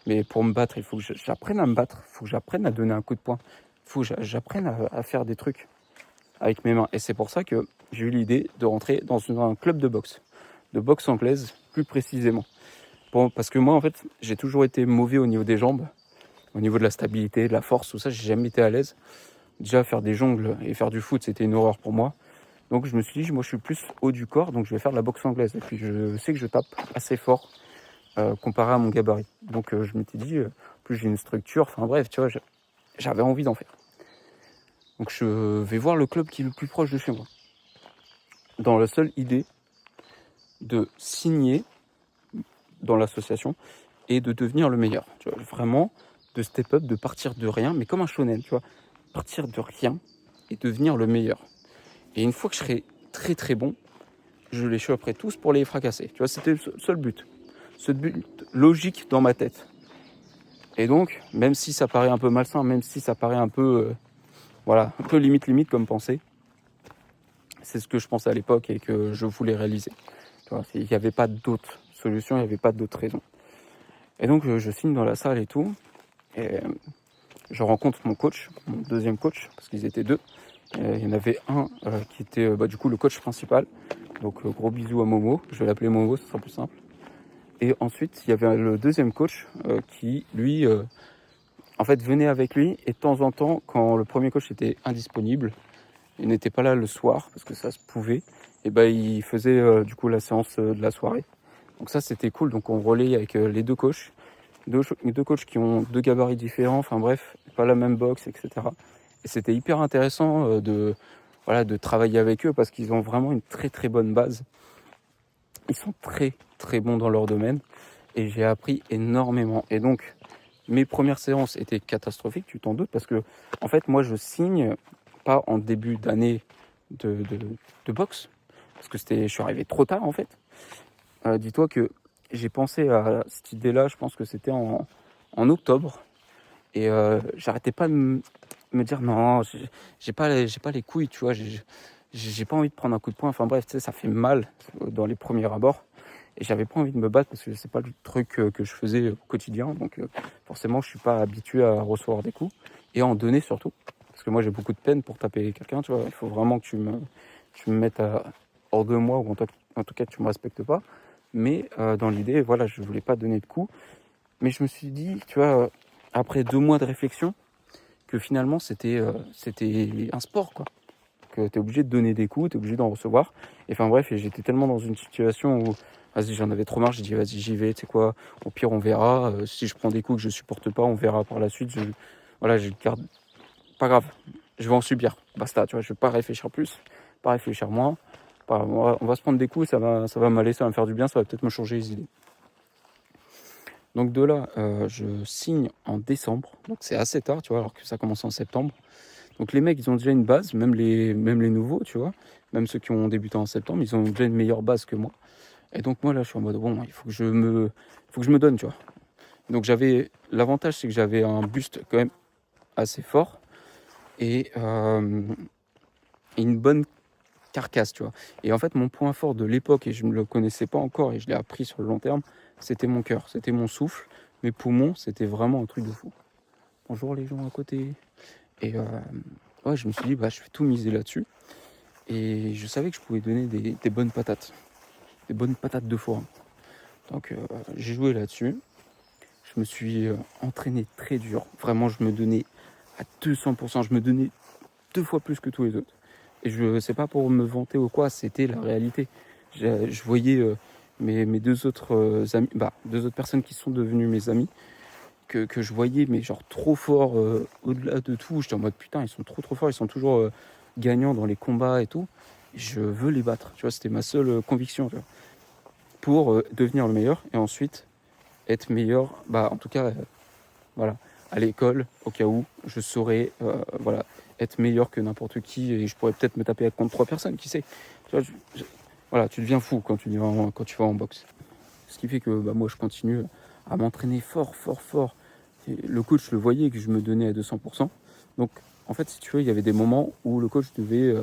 Mais pour me battre, il faut que j'apprenne à me battre. Il faut que j'apprenne à donner un coup de poing. Il faut que j'apprenne à faire des trucs avec mes mains. Et c'est pour ça que j'ai eu l'idée de rentrer dans un club de boxe anglaise plus précisément. Parce que moi, en fait, j'ai toujours été mauvais au niveau des jambes, au niveau de la stabilité, de la force, tout ça. J'ai jamais été à l'aise. Déjà, faire des jongles et faire du foot, c'était une horreur pour moi. Donc je me suis dit, moi je suis plus haut du corps, donc je vais faire de la boxe anglaise. Et puis je sais que je tape assez fort comparé à mon gabarit. Donc je m'étais dit, plus j'ai une structure, enfin bref, tu vois, j'avais envie d'en faire. Donc je vais voir le club qui est le plus proche de chez moi. Dans la seule idée de signer dans l'association et de devenir le meilleur. Tu vois, vraiment de step up, de partir de rien, mais comme un shonen, tu vois, partir de rien et devenir le meilleur. Et une fois que je serai très très bon, je les choperai tous pour les fracasser. Tu vois, c'était le seul but. Ce but logique dans ma tête. Et donc, même si ça paraît un peu malsain, même si ça paraît un peu, un peu limite comme pensée, c'est ce que je pensais à l'époque et que je voulais réaliser. Tu vois, il n'y avait pas d'autre solution, il n'y avait pas d'autre raison. Et donc, je signe dans la salle et tout. Et je rencontre mon coach, mon deuxième coach, parce qu'ils étaient deux. Il y en avait un qui était du coup le coach principal. Donc gros bisous à Momo, je vais l'appeler Momo, ce sera plus simple. Et ensuite, il y avait le deuxième coach qui, lui, en fait, venait avec lui. Et de temps en temps, quand le premier coach était indisponible, il n'était pas là le soir, parce que ça se pouvait, et ben il faisait du coup la séance de la soirée. Donc ça, c'était cool. Donc on relaye avec les deux coachs. Deux coachs qui ont deux gabarits différents, enfin bref, pas la même boxe, etc. Et c'était hyper intéressant de travailler avec eux parce qu'ils ont vraiment une très très bonne base. Ils sont très très bons dans leur domaine et j'ai appris énormément. Et donc, mes premières séances étaient catastrophiques, tu t'en doutes, parce que en fait, moi, je signe pas en début d'année de boxe, parce que je suis arrivé trop tard en fait. Dis-toi que j'ai pensé à cette idée-là, je pense que c'était en octobre, et j'arrêtais pas de me dire non, j'ai pas les couilles, tu vois, j'ai pas envie de prendre un coup de poing, enfin bref, tu sais, ça fait mal dans les premiers abords, et j'avais pas envie de me battre parce que c'est pas le truc que je faisais au quotidien, donc forcément je suis pas habitué à recevoir des coups, et à en donner surtout, parce que moi j'ai beaucoup de peine pour taper quelqu'un, tu vois, il faut vraiment que tu me mettes hors de moi, ou en tout cas que tu me respectes pas. Mais dans l'idée, voilà, je voulais pas donner de coups. Mais je me suis dit, tu vois, après 2 mois de réflexion, que finalement c'était un sport, quoi. Que tu es obligé de donner des coups, tu es obligé d'en recevoir. Et enfin bref, et j'étais tellement dans une situation où, vas-y, j'en avais trop marre, j'ai dit, vas-y, j'y vais, tu sais quoi, au pire, on verra. Si je prends des coups que je supporte pas, on verra par la suite. Voilà, je garde, pas grave, je vais en subir, basta, tu vois, je vais pas réfléchir plus, pas réfléchir moins. On va se prendre des coups, ça va m'aller, ça va me faire du bien, ça va peut-être me changer les idées. Donc de là, je signe en décembre, donc c'est assez tard, tu vois, alors que ça commence en septembre. Donc les mecs, ils ont déjà une base, même les nouveaux, tu vois, même ceux qui ont débuté en septembre, ils ont déjà une meilleure base que moi. Et donc moi là, je suis en mode, bon, il faut que je me donne, tu vois. Donc l'avantage, c'est que j'avais un buste quand même assez fort et une bonne carcasse, tu vois. Et en fait, mon point fort de l'époque, et je ne le connaissais pas encore, et je l'ai appris sur le long terme, c'était mon cœur, c'était mon souffle, mes poumons, c'était vraiment un truc de fou. Bonjour les gens à côté. Et ouais, je me suis dit, bah, je vais tout miser là-dessus. Et je savais que je pouvais donner des bonnes patates, des bonnes patates de forain. Donc j'ai joué là-dessus. Je me suis entraîné très dur. Vraiment, je me donnais à 200%. Je me donnais 2 fois plus que tous les autres. Et je sais pas pour me vanter ou quoi, c'était la réalité. Je voyais mes deux autres amis, deux autres personnes qui sont devenues mes amis, que je voyais, mais genre trop forts, au-delà de tout. J'étais en mode putain, ils sont trop forts, ils sont toujours gagnants dans les combats et tout. Je veux les battre, tu vois, c'était ma seule conviction, tu vois, pour devenir le meilleur et ensuite être meilleur, en tout cas, voilà, à l'école, au cas où, je saurais, voilà, être meilleur que n'importe qui et je pourrais peut-être me taper contre 3 personnes, qui sait. Tu vois, voilà, tu deviens fou quand tu vas en boxe. Ce qui fait que moi, je continue à m'entraîner fort. Et le coach le voyait que je me donnais à 200%. Donc, en fait, si tu veux, il y avait des moments où le coach devait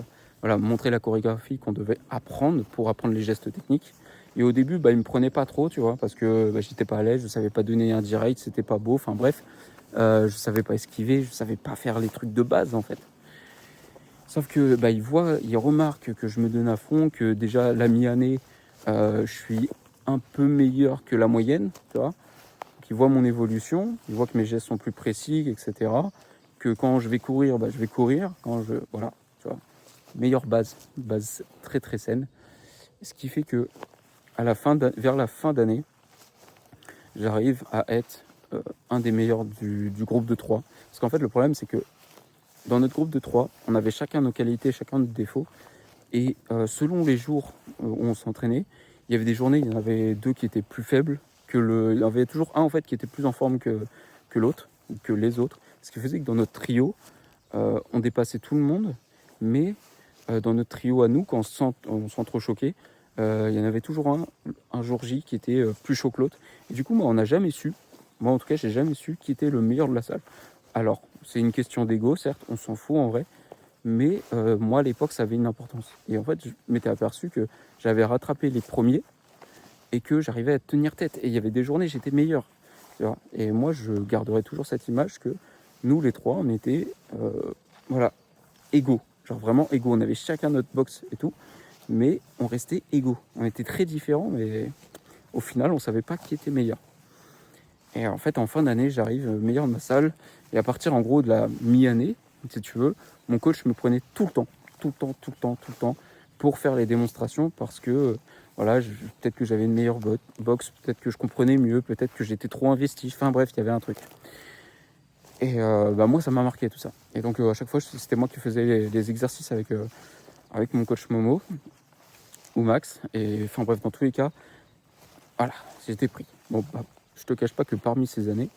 montrer la chorégraphie qu'on devait apprendre pour apprendre les gestes techniques. Et au début, il me prenait pas trop, tu vois, parce que j'étais pas à l'aise, je savais pas donner un direct, c'était pas beau, enfin bref, je savais pas esquiver, je savais pas faire les trucs de base en fait. Sauf que il remarque que je me donne à fond, que déjà la mi-année, je suis un peu meilleur que la moyenne, tu vois. Donc il voit mon évolution, il voit que mes gestes sont plus précis, etc. Que quand je vais courir, je vais courir. Voilà, tu vois, meilleure base très très saine. Ce qui fait que vers la fin d'année, j'arrive à être un des meilleurs du groupe de 3. Parce qu'en fait, le problème, c'est que dans notre groupe de 3, on avait chacun nos qualités, chacun nos défauts. Et selon les jours où on s'entraînait, il y avait des journées, il y en avait 2 qui étaient plus faibles il y en avait toujours un en fait qui était plus en forme que l'autre, que les autres. Ce qui faisait que dans notre trio, on dépassait tout le monde, mais dans notre trio à nous, quand on s'entrechoquait, il y en avait toujours un jour J qui était plus chaud que l'autre. Et du coup, on n'a jamais su, moi en tout cas, j'ai jamais su qui était le meilleur de la salle. Alors, c'est une question d'ego, certes, on s'en fout en vrai, mais moi à l'époque, ça avait une importance. Et en fait, je m'étais aperçu que j'avais rattrapé les premiers et que j'arrivais à tenir tête. Et il y avait des journées, j'étais meilleur. Tu vois. Et moi, je garderai toujours cette image que nous, les 3, on était égaux. genre vraiment égaux. On avait chacun notre box et tout, mais on restait égaux. On était très différents, mais au final, on savait pas qui était meilleur. Et en fait, en fin d'année, j'arrive meilleur de ma salle, et à partir en gros de la mi-année, si tu veux, mon coach me prenait tout le temps pour faire les démonstrations parce que voilà, peut-être que j'avais une meilleure box, peut-être que je comprenais mieux, peut-être que j'étais trop investi. Enfin bref, il y avait un truc. Et moi, ça m'a marqué tout ça. Et donc à chaque fois, c'était moi qui faisais les exercices avec mon coach Momo ou Max. Et enfin bref, dans tous les cas, voilà, j'étais pris. Bon, je te cache pas que parmi ces années,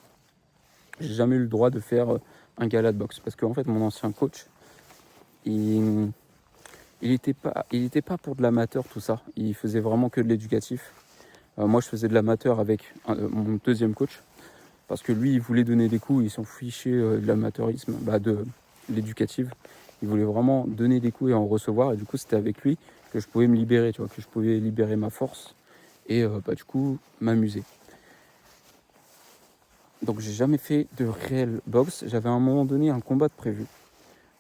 j'ai jamais eu le droit de faire un gala de boxe parce qu'en fait, mon ancien coach, il était pas pour de l'amateur, tout ça. Il faisait vraiment que de l'éducatif. Moi, je faisais de l'amateur avec mon deuxième coach. Parce que lui, il voulait donner des coups, il s'en fichait de l'amateurisme, de l'éducatif. Il voulait vraiment donner des coups et en recevoir. Et du coup, c'était avec lui que je pouvais me libérer, tu vois, que je pouvais libérer ma force et du coup, m'amuser. Donc, j'ai jamais fait de réel boxe. J'avais à un moment donné un combat de prévu.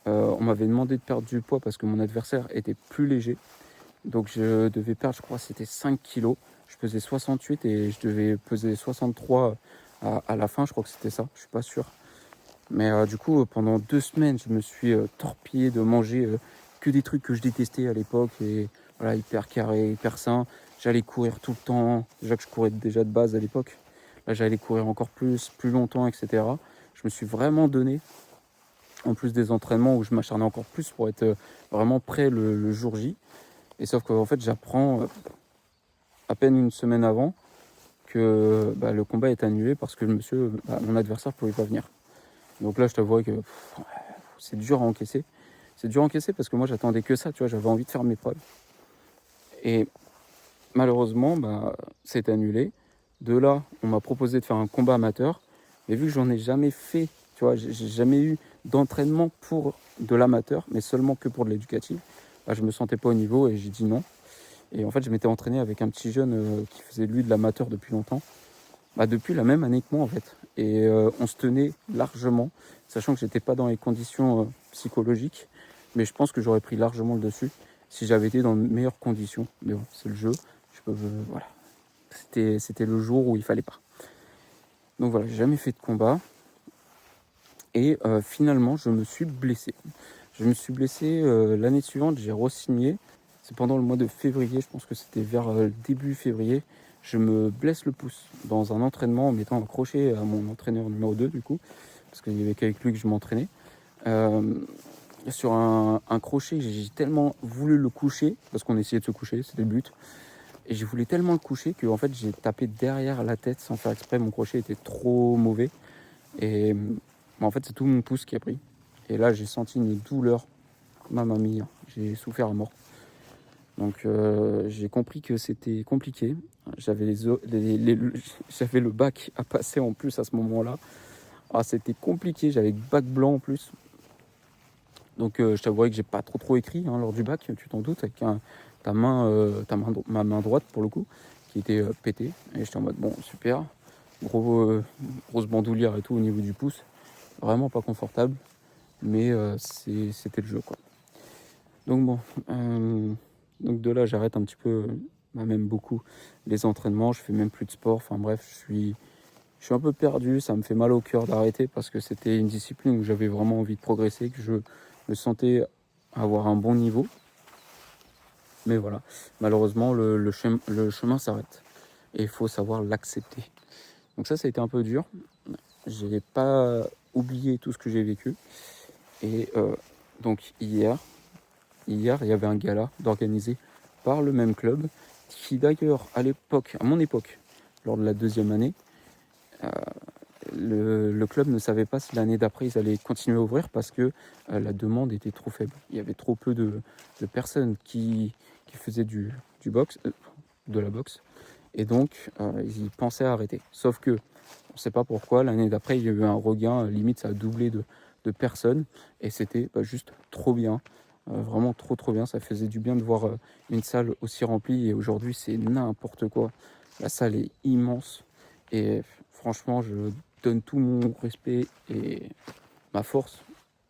On m'avait demandé de perdre du poids parce que mon adversaire était plus léger. Donc, je devais perdre, je crois, c'était 5 kilos. Je pesais 68 et je devais peser 63 à la fin, je crois que c'était ça, je suis pas sûr. Mais du coup, pendant 2 semaines, je me suis torpillé de manger que des trucs que je détestais à l'époque. Et voilà, hyper carré, hyper sain. J'allais courir tout le temps. Déjà que je courais déjà de base à l'époque. Là, j'allais courir encore plus longtemps, etc. Je me suis vraiment donné, en plus des entraînements où je m'acharnais encore plus pour être vraiment prêt le jour J. Et sauf qu'en fait, j'apprends à peine une semaine avant que le combat est annulé parce que mon adversaire ne pouvait pas venir. Donc là, je t'avouerais que c'est dur à encaisser. C'est dur à encaisser parce que moi, j'attendais que ça, tu vois, j'avais envie de faire mes preuves. Et malheureusement, c'est annulé. De là, on m'a proposé de faire un combat amateur. Mais vu que j'en ai jamais fait, tu vois, j'ai jamais eu d'entraînement pour de l'amateur, mais seulement que pour de l'éducatif, je me sentais pas au niveau et j'ai dit non. Et en fait, je m'étais entraîné avec un petit jeune qui faisait lui de l'amateur depuis longtemps. Depuis la même année que moi en fait. Et on se tenait largement, sachant que j'étais pas dans les conditions psychologiques, mais je pense que j'aurais pris largement le dessus si j'avais été dans de meilleures conditions. Mais bon, c'est le jeu. Voilà. C'était le jour où il fallait pas. Donc voilà, j'ai jamais fait de combat. Et finalement, je me suis blessé. Je me suis blessé l'année suivante, j'ai re-signé. C'est pendant le mois de février, je pense que c'était vers début février. Je me blesse le pouce dans un entraînement en m'étant accroché à mon entraîneur numéro 2 du coup, parce qu'il n'y avait qu'avec lui que je m'entraînais. Sur un crochet, j'ai tellement voulu le coucher, parce qu'on essayait de se coucher, c'était le but. Et je voulais tellement le coucher que en fait, j'ai tapé derrière la tête sans faire exprès. Mon crochet était trop mauvais. Et en fait, c'est tout mon pouce qui a pris. Et là, j'ai senti une douleur. Mamma mia, j'ai souffert à mort. Donc j'ai compris que c'était compliqué. J'avais j'avais le bac à passer en plus à ce moment-là. C'était compliqué, j'avais le bac blanc en plus. Donc je t'avouerai que j'ai pas trop écrit lors du bac, tu t'en doutes, avec ma main droite pour le coup, qui était pétée. Et j'étais en mode bon super, grosse bandoulière et tout au niveau du pouce. Vraiment pas confortable, mais c'était le jeu quoi. Donc bon, donc de là j'arrête un petit peu, même beaucoup, les entraînements, je fais même plus de sport, enfin bref, je suis un peu perdu, ça me fait mal au cœur d'arrêter parce que c'était une discipline où j'avais vraiment envie de progresser, que je me sentais avoir un bon niveau. Mais voilà, malheureusement le chemin s'arrête et il faut savoir l'accepter. Donc ça a été un peu dur, j'ai pas oublié tout ce que j'ai vécu. Et donc hier, il y avait un gala organisé par le même club qui d'ailleurs à mon époque, lors de la 2e année, le club ne savait pas si l'année d'après ils allaient continuer à ouvrir parce que la demande était trop faible. Il y avait trop peu de personnes qui faisaient du boxe, de la boxe, et donc ils pensaient arrêter. Sauf que on ne sait pas pourquoi, l'année d'après il y a eu un regain, limite ça a doublé de personnes, et c'était juste trop bien. Vraiment trop bien, ça faisait du bien de voir une salle aussi remplie, et aujourd'hui c'est n'importe quoi. La salle est immense et franchement je donne tout mon respect et ma force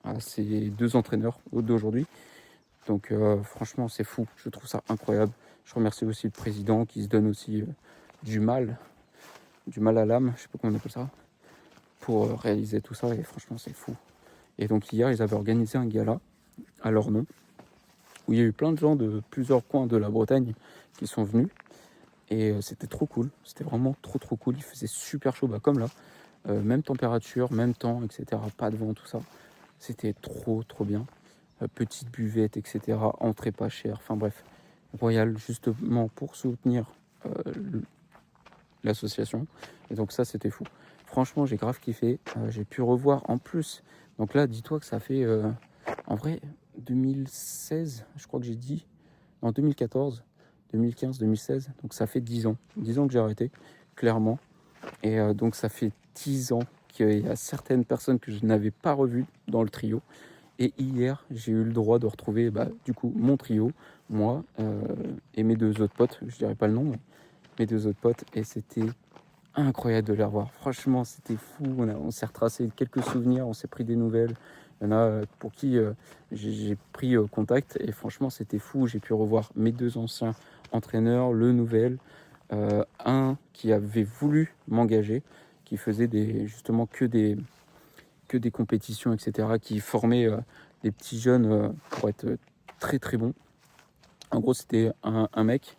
à ces 2 entraîneurs d'aujourd'hui Donc franchement, c'est fou. Je trouve ça incroyable. Je remercie aussi le président qui se donne aussi du mal à l'âme, je sais pas comment on appelle ça, pour réaliser tout ça. Et franchement, c'est fou. Et donc hier, ils avaient organisé un gala à leur nom, où il y a eu plein de gens de plusieurs coins de la Bretagne qui sont venus. Et c'était trop cool. C'était vraiment trop cool. Il faisait super chaud, comme là. Même température, même temps, etc. Pas de vent, tout ça. C'était trop bien. Petite buvette, etc. Entrée pas chère. Enfin bref, royal justement pour soutenir l'association. Et donc ça, c'était fou. Franchement, j'ai grave kiffé. J'ai pu revoir en plus. Donc là, dis-toi que ça fait en vrai 2016, je crois que j'ai dit. En 2014, 2015, 2016. Donc ça fait 10 ans. 10 ans que j'ai arrêté, clairement. Et donc ça fait 10 ans qu'il y a certaines personnes que je n'avais pas revues dans le trio. Et hier, j'ai eu le droit de retrouver du coup mon trio, moi et mes deux autres potes. Je dirais pas le nom, mais mes deux autres potes. Et c'était incroyable de les revoir. Franchement, c'était fou. On s'est retracé quelques souvenirs, on s'est pris des nouvelles. Il y en a pour qui j'ai pris contact. Et franchement, c'était fou. J'ai pu revoir mes deux anciens entraîneurs, le nouvel. Un qui avait voulu m'engager, qui faisait justement que des compétitions, etc., qui formait des petits jeunes pour être très bons. En gros, c'était un mec,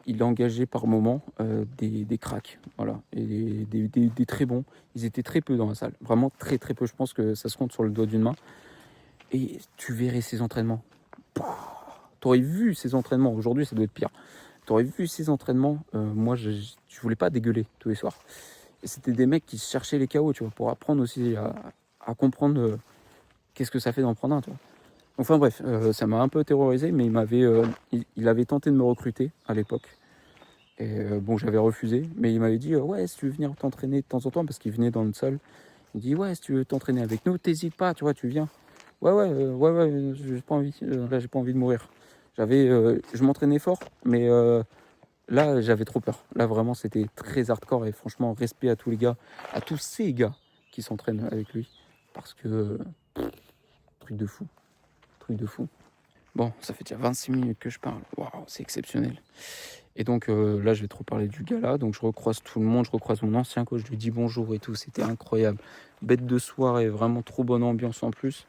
il engageait par moment des cracks, voilà, et des très bons. Ils étaient très peu dans la salle, vraiment très peu. Je pense que ça se compte sur le doigt d'une main. Et tu verrais ses entraînements. T'aurais vu ses entraînements. Aujourd'hui, ça doit être pire. T'aurais vu ses entraînements. Moi, je voulais pas dégueuler tous les soirs. Et c'était des mecs qui cherchaient les KO, tu vois, pour apprendre aussi à comprendre qu'est-ce que ça fait d'en prendre un, tu vois. Enfin bref, ça m'a un peu terrorisé, mais il avait tenté de me recruter à l'époque. Et bon, j'avais refusé, mais il m'avait dit ouais, si tu veux venir t'entraîner de temps en temps, parce qu'il venait dans une salle, il dit ouais, si tu veux t'entraîner avec nous, t'hésites pas, tu vois, tu viens. Ouais, j'ai pas envie, là j'ai pas envie de mourir. Je m'entraînais fort, mais là j'avais trop peur. Là vraiment c'était très hardcore et franchement respect à tous les gars, à tous ces gars qui s'entraînent avec lui, parce que truc de fou, truc de fou. Bon, ça fait déjà 26 minutes que je parle. Waouh, c'est exceptionnel. Et donc là, je vais trop parler du gala. Donc je recroise tout le monde, je recroise mon ancien coach, je lui dis bonjour et tout. C'était incroyable. Bête de soirée, vraiment trop bonne ambiance en plus.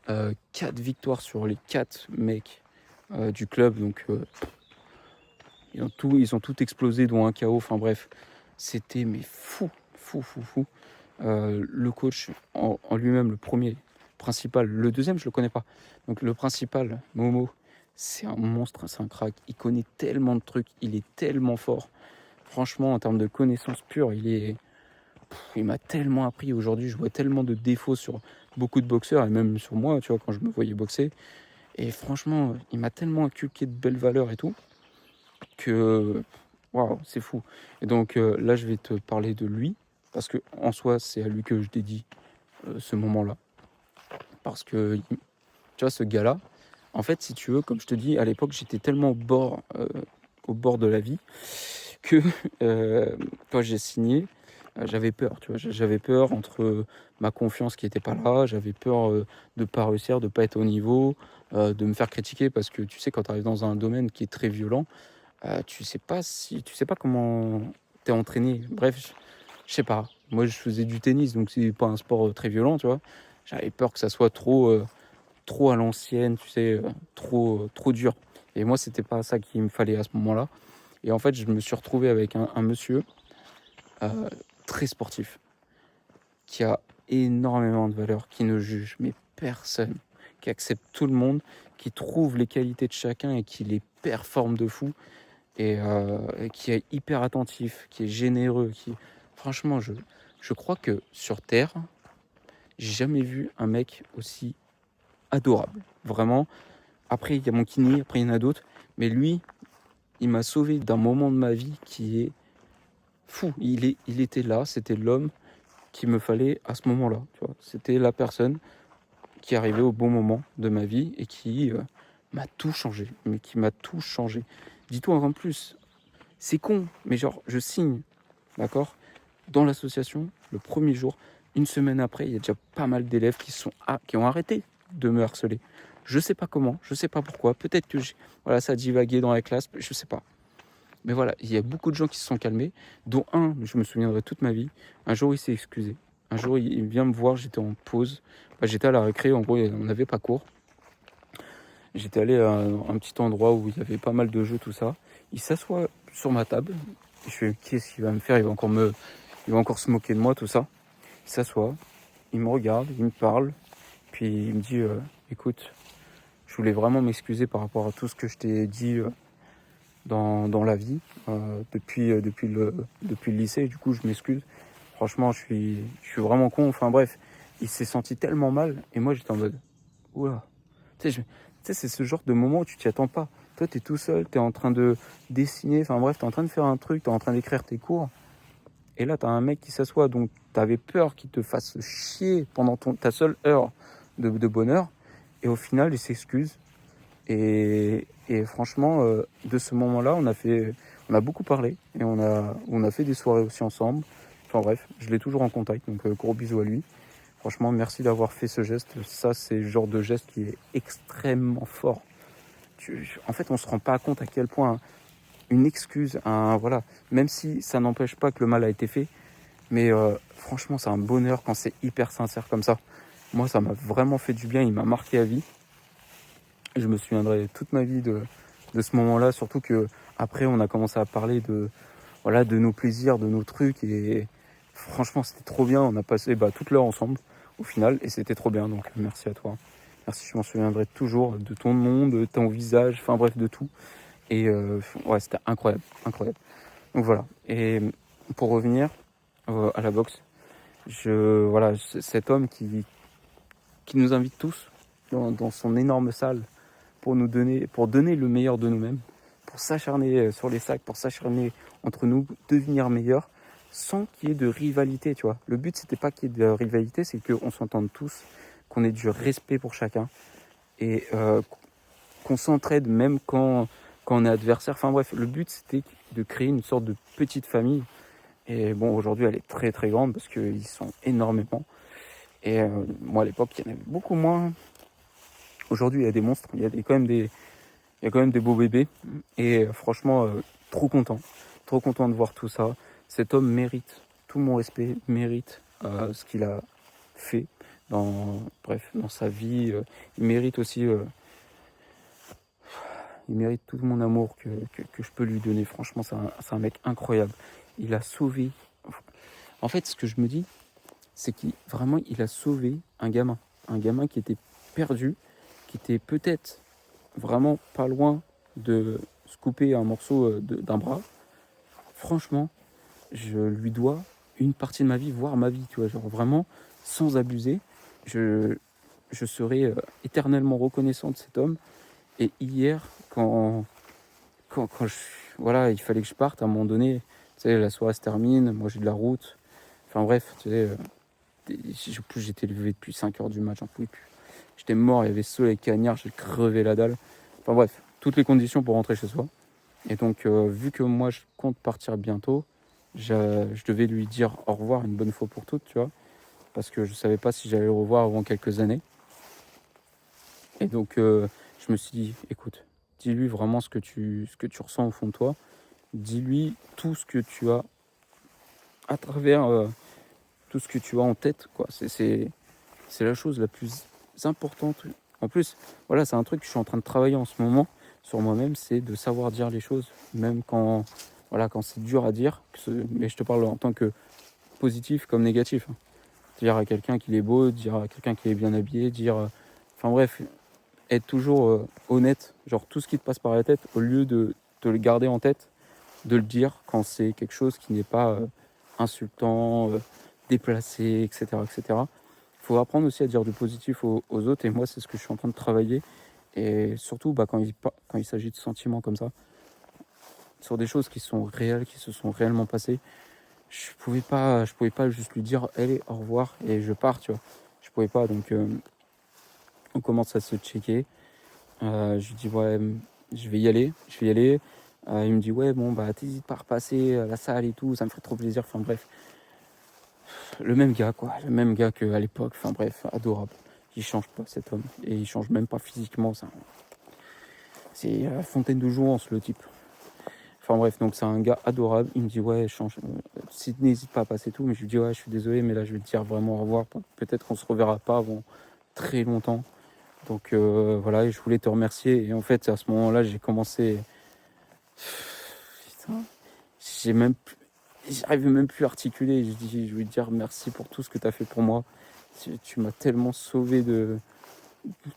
4 victoires sur les 4 mecs du club. Donc ils ont tout explosé, dont un KO. Enfin bref, c'était mais fou. Le coach en lui-même, le premier principal, le deuxième je le connais pas, donc le principal, Momo, c'est un monstre, c'est un crack, il connaît tellement de trucs, il est tellement fort, franchement en termes de connaissances pures, il m'a tellement appris. Aujourd'hui je vois tellement de défauts sur beaucoup de boxeurs et même sur moi, tu vois, quand je me voyais boxer, et franchement il m'a tellement inculqué de belles valeurs et tout que waouh, c'est fou. Et donc là je vais te parler de lui, parce que en soi c'est à lui que je dédie ce moment-là. Parce que, tu vois, ce gars-là, en fait, si tu veux, comme je te dis, à l'époque, j'étais tellement au bord de la vie, que quand j'ai signé, j'avais peur, tu vois. J'avais peur entre ma confiance qui n'était pas là, j'avais peur de ne pas réussir, de ne pas être au niveau, de me faire critiquer, parce que, tu sais, quand tu arrives dans un domaine qui est très violent, tu sais pas comment t'es entraîné. Bref, je sais pas. Moi, je faisais du tennis, donc c'est pas un sport très violent, tu vois. J'avais peur que ça soit trop à l'ancienne, tu sais, trop dur. Et moi, c'était pas ça qu'il me fallait à ce moment-là. Et en fait, je me suis retrouvé avec un monsieur très sportif, qui a énormément de valeur, qui ne juge mais personne, qui accepte tout le monde, qui trouve les qualités de chacun et qui les performe de fou. Et qui est hyper attentif, qui est généreux, franchement, je crois que sur Terre, j'ai jamais vu un mec aussi adorable. Vraiment. Après, il y a mon kiné, après il y en a d'autres. Mais lui, il m'a sauvé d'un moment de ma vie qui est fou. Il était là, c'était l'homme qu'il me fallait à ce moment-là. Tu vois. C'était la personne qui arrivait au bon moment de ma vie et qui m'a tout changé. Mais qui m'a tout changé. Dis-toi en plus, c'est con, mais genre, je signe, d'accord, dans l'association, le premier jour, une semaine après, il y a déjà pas mal d'élèves qui ont arrêté de me harceler. Je sais pas comment, je sais pas pourquoi. Peut-être que voilà, ça a divagué dans la classe, je sais pas. Mais voilà, il y a beaucoup de gens qui se sont calmés, dont un, je me souviendrai toute ma vie. Un jour, il s'est excusé. Un jour, il vient me voir, j'étais en pause. J'étais à la récré, en gros, on n'avait pas cours. J'étais allé à un petit endroit où il y avait pas mal de jeux, tout ça. Il s'assoit sur ma table. Je fais, qu'est-ce qu'il va me faire? Il va encore se moquer de moi, tout ça. Il s'assoit, il me regarde, il me parle. Puis il me dit, écoute, je voulais vraiment m'excuser par rapport à tout ce que je t'ai dit dans la vie depuis le lycée. Du coup, je m'excuse. Franchement, je suis vraiment con. Enfin bref, il s'est senti tellement mal. Et moi, j'étais en mode, oula. Tu sais, c'est ce genre de moment où tu t'y attends pas. Toi, tu es tout seul, tu es en train de dessiner. Enfin bref, tu es en train de faire un truc, tu es en train d'écrire tes cours. Et là, tu as un mec qui s'assoit. Donc, tu avais peur qu'il te fasse chier pendant ta seule heure de bonheur. Et au final, il s'excuse. Et franchement, de ce moment-là, on a beaucoup parlé. Et on a fait des soirées aussi ensemble. Enfin bref, je l'ai toujours en contact. Donc, gros bisous à lui. Franchement, merci d'avoir fait ce geste. Ça, c'est le genre de geste qui est extrêmement fort. En fait, on ne se rend pas compte à quel point une excuse, voilà, même si ça n'empêche pas que le mal a été fait, mais franchement, c'est un bonheur quand c'est hyper sincère comme ça. Moi, ça m'a vraiment fait du bien. Il m'a marqué à vie. Je me souviendrai toute ma vie de ce moment-là. Surtout que après, on a commencé à parler de nos plaisirs, de nos trucs. Et franchement, c'était trop bien. On a passé toute l'heure ensemble au final. Et c'était trop bien. Donc, merci à toi. Merci, je m'en souviendrai toujours de ton nom, de ton visage. Enfin bref, de tout. Et ouais, c'était incroyable. Incroyable. Donc voilà. Et pour revenir à la boxe, voilà, cet homme qui nous invite tous dans son énorme salle pour donner le meilleur de nous-mêmes, pour s'acharner sur les sacs, pour s'acharner entre nous, devenir meilleurs, sans qu'il y ait de rivalité, tu vois. Le but, c'était pas qu'il y ait de rivalité, c'est qu'on s'entende tous, qu'on ait du respect pour chacun, et qu'on s'entraide même quand on est adversaire. Enfin bref, le but, c'était de créer une sorte de petite famille. Et bon, aujourd'hui, elle est très très grande, parce qu'ils sont énormément. Et moi, à l'époque, il y en avait beaucoup moins. Aujourd'hui, il y a des monstres, il y a quand même des beaux bébés. Et franchement, trop content de voir tout ça. Cet homme mérite tout mon respect, mérite ce qu'il a fait dans sa vie. Il mérite aussi, il mérite tout mon amour que je peux lui donner. Franchement, c'est un mec incroyable. Il a sauvé. En fait, ce que je me dis, c'est qu'il a sauvé un gamin qui était perdu, qui était peut-être vraiment pas loin de se couper un morceau d'un bras. Franchement, je lui dois une partie de ma vie, voire ma vie, tu vois, genre vraiment, sans abuser. Je serai éternellement reconnaissant de cet homme. Et hier, quand voilà, il fallait que je parte, à un moment donné, tu sais, la soirée se termine, moi j'ai de la route. Enfin bref, tu sais, j'étais levé depuis 5h du matin, j'en pouvais plus. J'étais mort, il y avait soleil cagnard, j'ai crevé la dalle. Enfin bref, toutes les conditions pour rentrer chez soi. Et donc, vu que moi je compte partir bientôt, je devais lui dire au revoir une bonne fois pour toutes, tu vois. Parce que je savais pas si j'allais le revoir avant quelques années. Et donc, je me suis dit, écoute, dis-lui vraiment ce que tu ressens au fond de toi. Dis-lui tout ce que tu as à travers tout ce que tu as en tête, quoi. C'est la chose la plus importante. En plus, voilà, c'est un truc que je suis en train de travailler en ce moment sur moi-même, c'est de savoir dire les choses, même quand c'est dur à dire. Mais je te parle en tant que positif comme négatif. Dire à quelqu'un qu'il est beau, dire à quelqu'un qu'il est bien habillé, enfin bref, être toujours honnête, genre tout ce qui te passe par la tête, au lieu de te le garder en tête, de le dire quand c'est quelque chose qui n'est pas insultant, déplacé, etc., etc. Il faut apprendre aussi à dire du positif aux autres, et moi c'est ce que je suis en train de travailler. Et surtout quand il s'agit de sentiments comme ça, sur des choses qui sont réelles, qui se sont réellement passées, je pouvais pas juste lui dire allez au revoir et je pars, tu vois. Je pouvais pas, donc on commence à se checker. Je lui dis ouais, je vais y aller. Il me dit ouais, bon t'hésites pas à repasser à la salle et tout, ça me ferait trop plaisir. Enfin bref, le même gars qu'à l'époque. Enfin bref, adorable. il change pas cet homme. Et il change même pas physiquement. C'est la fontaine de jouvence, le type. Enfin bref, donc c'est un gars adorable. Il me dit ouais, change. Si n'hésite pas à passer tout. Mais je lui dis ouais, je suis désolé, mais là je vais te dire vraiment au revoir. Peut-être qu'on se reverra pas avant très longtemps. Donc voilà, et je voulais te remercier. Et en fait, à ce moment-là, j'ai commencé. Putain, j'arrivais même plus à articuler. Je voulais te dire merci pour tout ce que tu as fait pour moi. Tu m'as tellement sauvé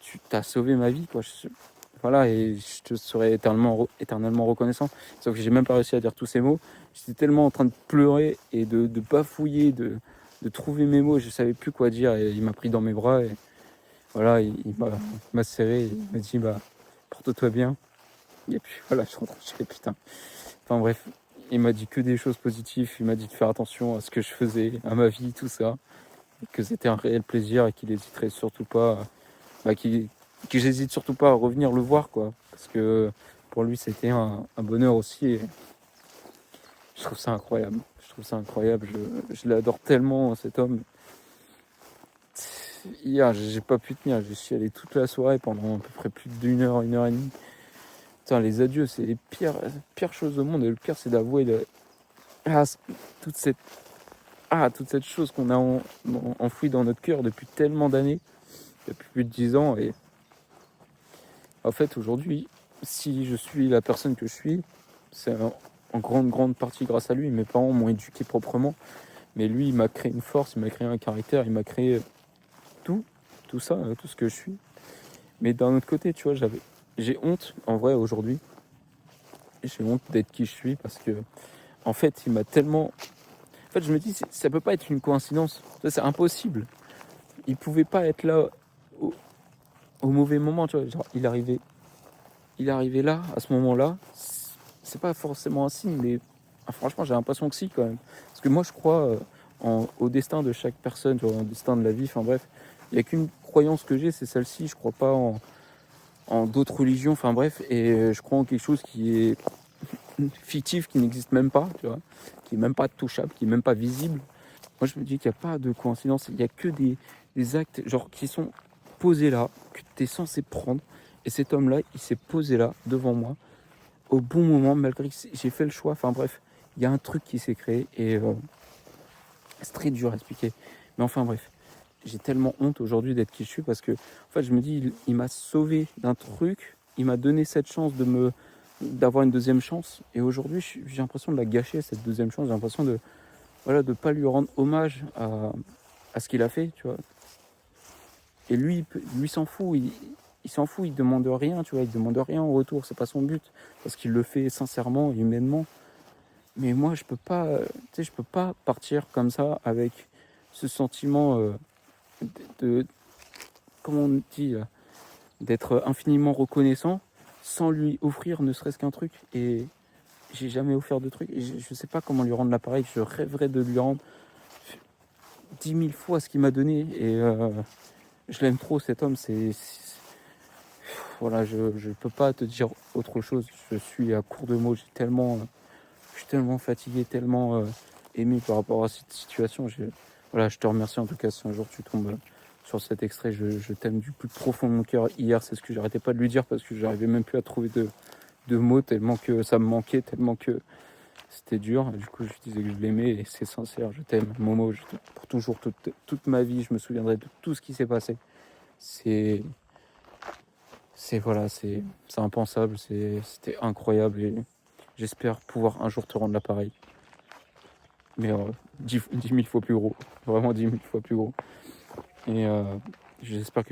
tu t'as sauvé ma vie, quoi. Voilà, et je te serai éternellement reconnaissant. Sauf que j'ai même pas réussi à dire tous ces mots. J'étais tellement en train de pleurer et de bafouiller, de trouver mes mots. Je savais plus quoi dire. Et il m'a pris dans mes bras et voilà, il m'a serré. Et il m'a dit bah porte-toi bien. Et puis voilà, je rentre chez putain. Enfin bref, il m'a dit que des choses positives. Il m'a dit de faire attention à ce que je faisais, à ma vie, tout ça. Et que c'était un réel plaisir et qu'il n'hésiterait surtout pas. Que j'hésite surtout pas à revenir le voir, quoi. Parce que pour lui, c'était un bonheur aussi. Et je trouve ça incroyable. Je l'adore tellement, cet homme. Hier, j'ai pas pu tenir. Je suis allé toute la soirée pendant à peu près plus d'une heure, 1 heure et demie. Putain, les adieux, c'est les pires choses au monde. Et le pire, c'est d'avouer ah, toute cette, toute cette chose qu'on a enfouie dans notre cœur depuis tellement d'années, depuis plus de 10 ans. Et en fait, aujourd'hui, si je suis la personne que je suis, c'est en grande partie grâce à lui. Mes parents m'ont éduqué proprement, mais lui, il m'a créé une force, il m'a créé un caractère, il m'a créé tout ça, tout ce que je suis. Mais d'un autre côté, tu vois, j'ai honte, en vrai, aujourd'hui. J'ai honte d'être qui je suis parce que, en fait, il m'a tellement... En fait, je me dis, ça peut pas être une coïncidence. Ça, c'est impossible. Il pouvait pas être là au mauvais moment, tu vois. Genre, il arrivait là, à ce moment-là. C'est pas forcément un signe, mais franchement, j'ai l'impression que si, quand même. Parce que moi, je crois au destin de chaque personne, tu vois, au destin de la vie. Enfin bref, il n'y a qu'une croyance que j'ai, c'est celle-ci. Je crois pas en d'autres religions. Enfin bref, et je crois en quelque chose qui est fictif, qui n'existe même pas, tu vois, qui est même pas touchable, qui est même pas visible. Moi, je me dis qu'il n'y a pas de coïncidence. Il n'y a que des actes, genre, qui sont posés là, que tu es censé prendre. Et cet homme-là, il s'est posé là, devant moi, au bon moment, malgré que j'ai fait le choix. Enfin bref, il y a un truc qui s'est créé et c'est très dur à expliquer. Mais enfin bref, j'ai tellement honte aujourd'hui d'être qui je suis parce que, en fait, je me dis, il m'a sauvé d'un truc, il m'a donné cette chance d'avoir une deuxième chance. Et aujourd'hui, j'ai l'impression de la gâcher, cette deuxième chance. J'ai l'impression de pas lui rendre hommage à ce qu'il a fait, tu vois. Et lui s'en fout, il s'en fout, il demande rien, tu vois, il demande rien en retour, c'est pas son but, parce qu'il le fait sincèrement, humainement. Mais moi, je peux pas partir comme ça avec ce sentiment de comment on dit, d'être infiniment reconnaissant, sans lui offrir ne serait-ce qu'un truc. Et j'ai jamais offert de truc. Et je sais pas comment lui rendre l'appareil. Je rêverais de lui rendre 10 000 fois ce qu'il m'a donné. Et je l'aime trop, cet homme. Voilà, je peux pas te dire autre chose. Je suis à court de mots. Je suis tellement fatigué, tellement ému par rapport à cette situation. Voilà, je te remercie en tout cas si un jour tu tombes sur cet extrait. Je t'aime du plus profond de mon cœur. Hier, c'est ce que j'arrêtais pas de lui dire parce que j'arrivais même plus à trouver de mots, tellement que ça me manquait, tellement que c'était dur. Du coup, je disais que je l'aimais et c'est sincère. Je t'aime, Momo. Pour toujours, toute ma vie, je me souviendrai de tout ce qui s'est passé. Voilà, c'est impensable. C'était incroyable et j'espère pouvoir un jour te rendre l'appareil. Mais 10 000 fois plus gros. Vraiment 10 000 fois plus gros. Et j'espère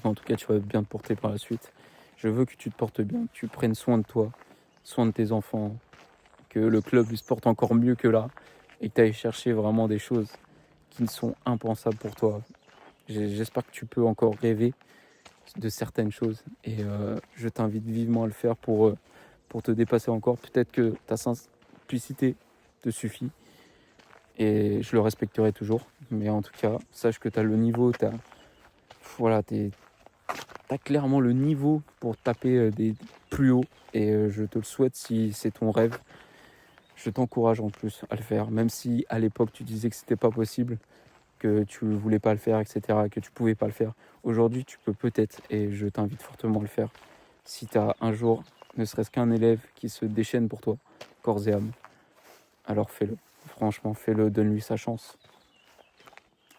qu'en tout cas, tu vas bien te porter par la suite. Je veux que tu te portes bien, que tu prennes soin de toi, soin de tes enfants, que le club se porte encore mieux que là et que tu ailles chercher vraiment des choses qui ne sont impensables pour toi. J'espère que tu peux encore rêver de certaines choses et je t'invite vivement à le faire pour te dépasser encore. Peut-être que ta simplicité te suffit et je le respecterai toujours. Mais en tout cas, sache que tu as le niveau, t'as clairement le niveau pour taper des plus hauts et je te le souhaite si c'est ton rêve. Je t'encourage en plus à le faire, même si à l'époque tu disais que c'était pas possible, que tu voulais pas le faire, etc., que tu pouvais pas le faire. Aujourd'hui, tu peux peut-être, et je t'invite fortement à le faire, si tu as un jour, ne serait-ce qu'un élève qui se déchaîne pour toi, corps et âme, alors fais-le. Franchement, fais-le, donne-lui sa chance.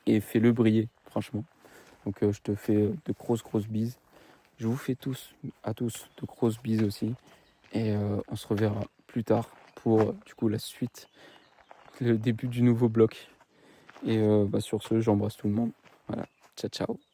Et fais-le briller, franchement. Donc je te fais de grosses bises. Je vous fais à tous de grosses bises aussi. Et on se reverra plus tard pour du coup la suite, le début du nouveau bloc. Et sur ce, j'embrasse tout le monde. Voilà, ciao ciao.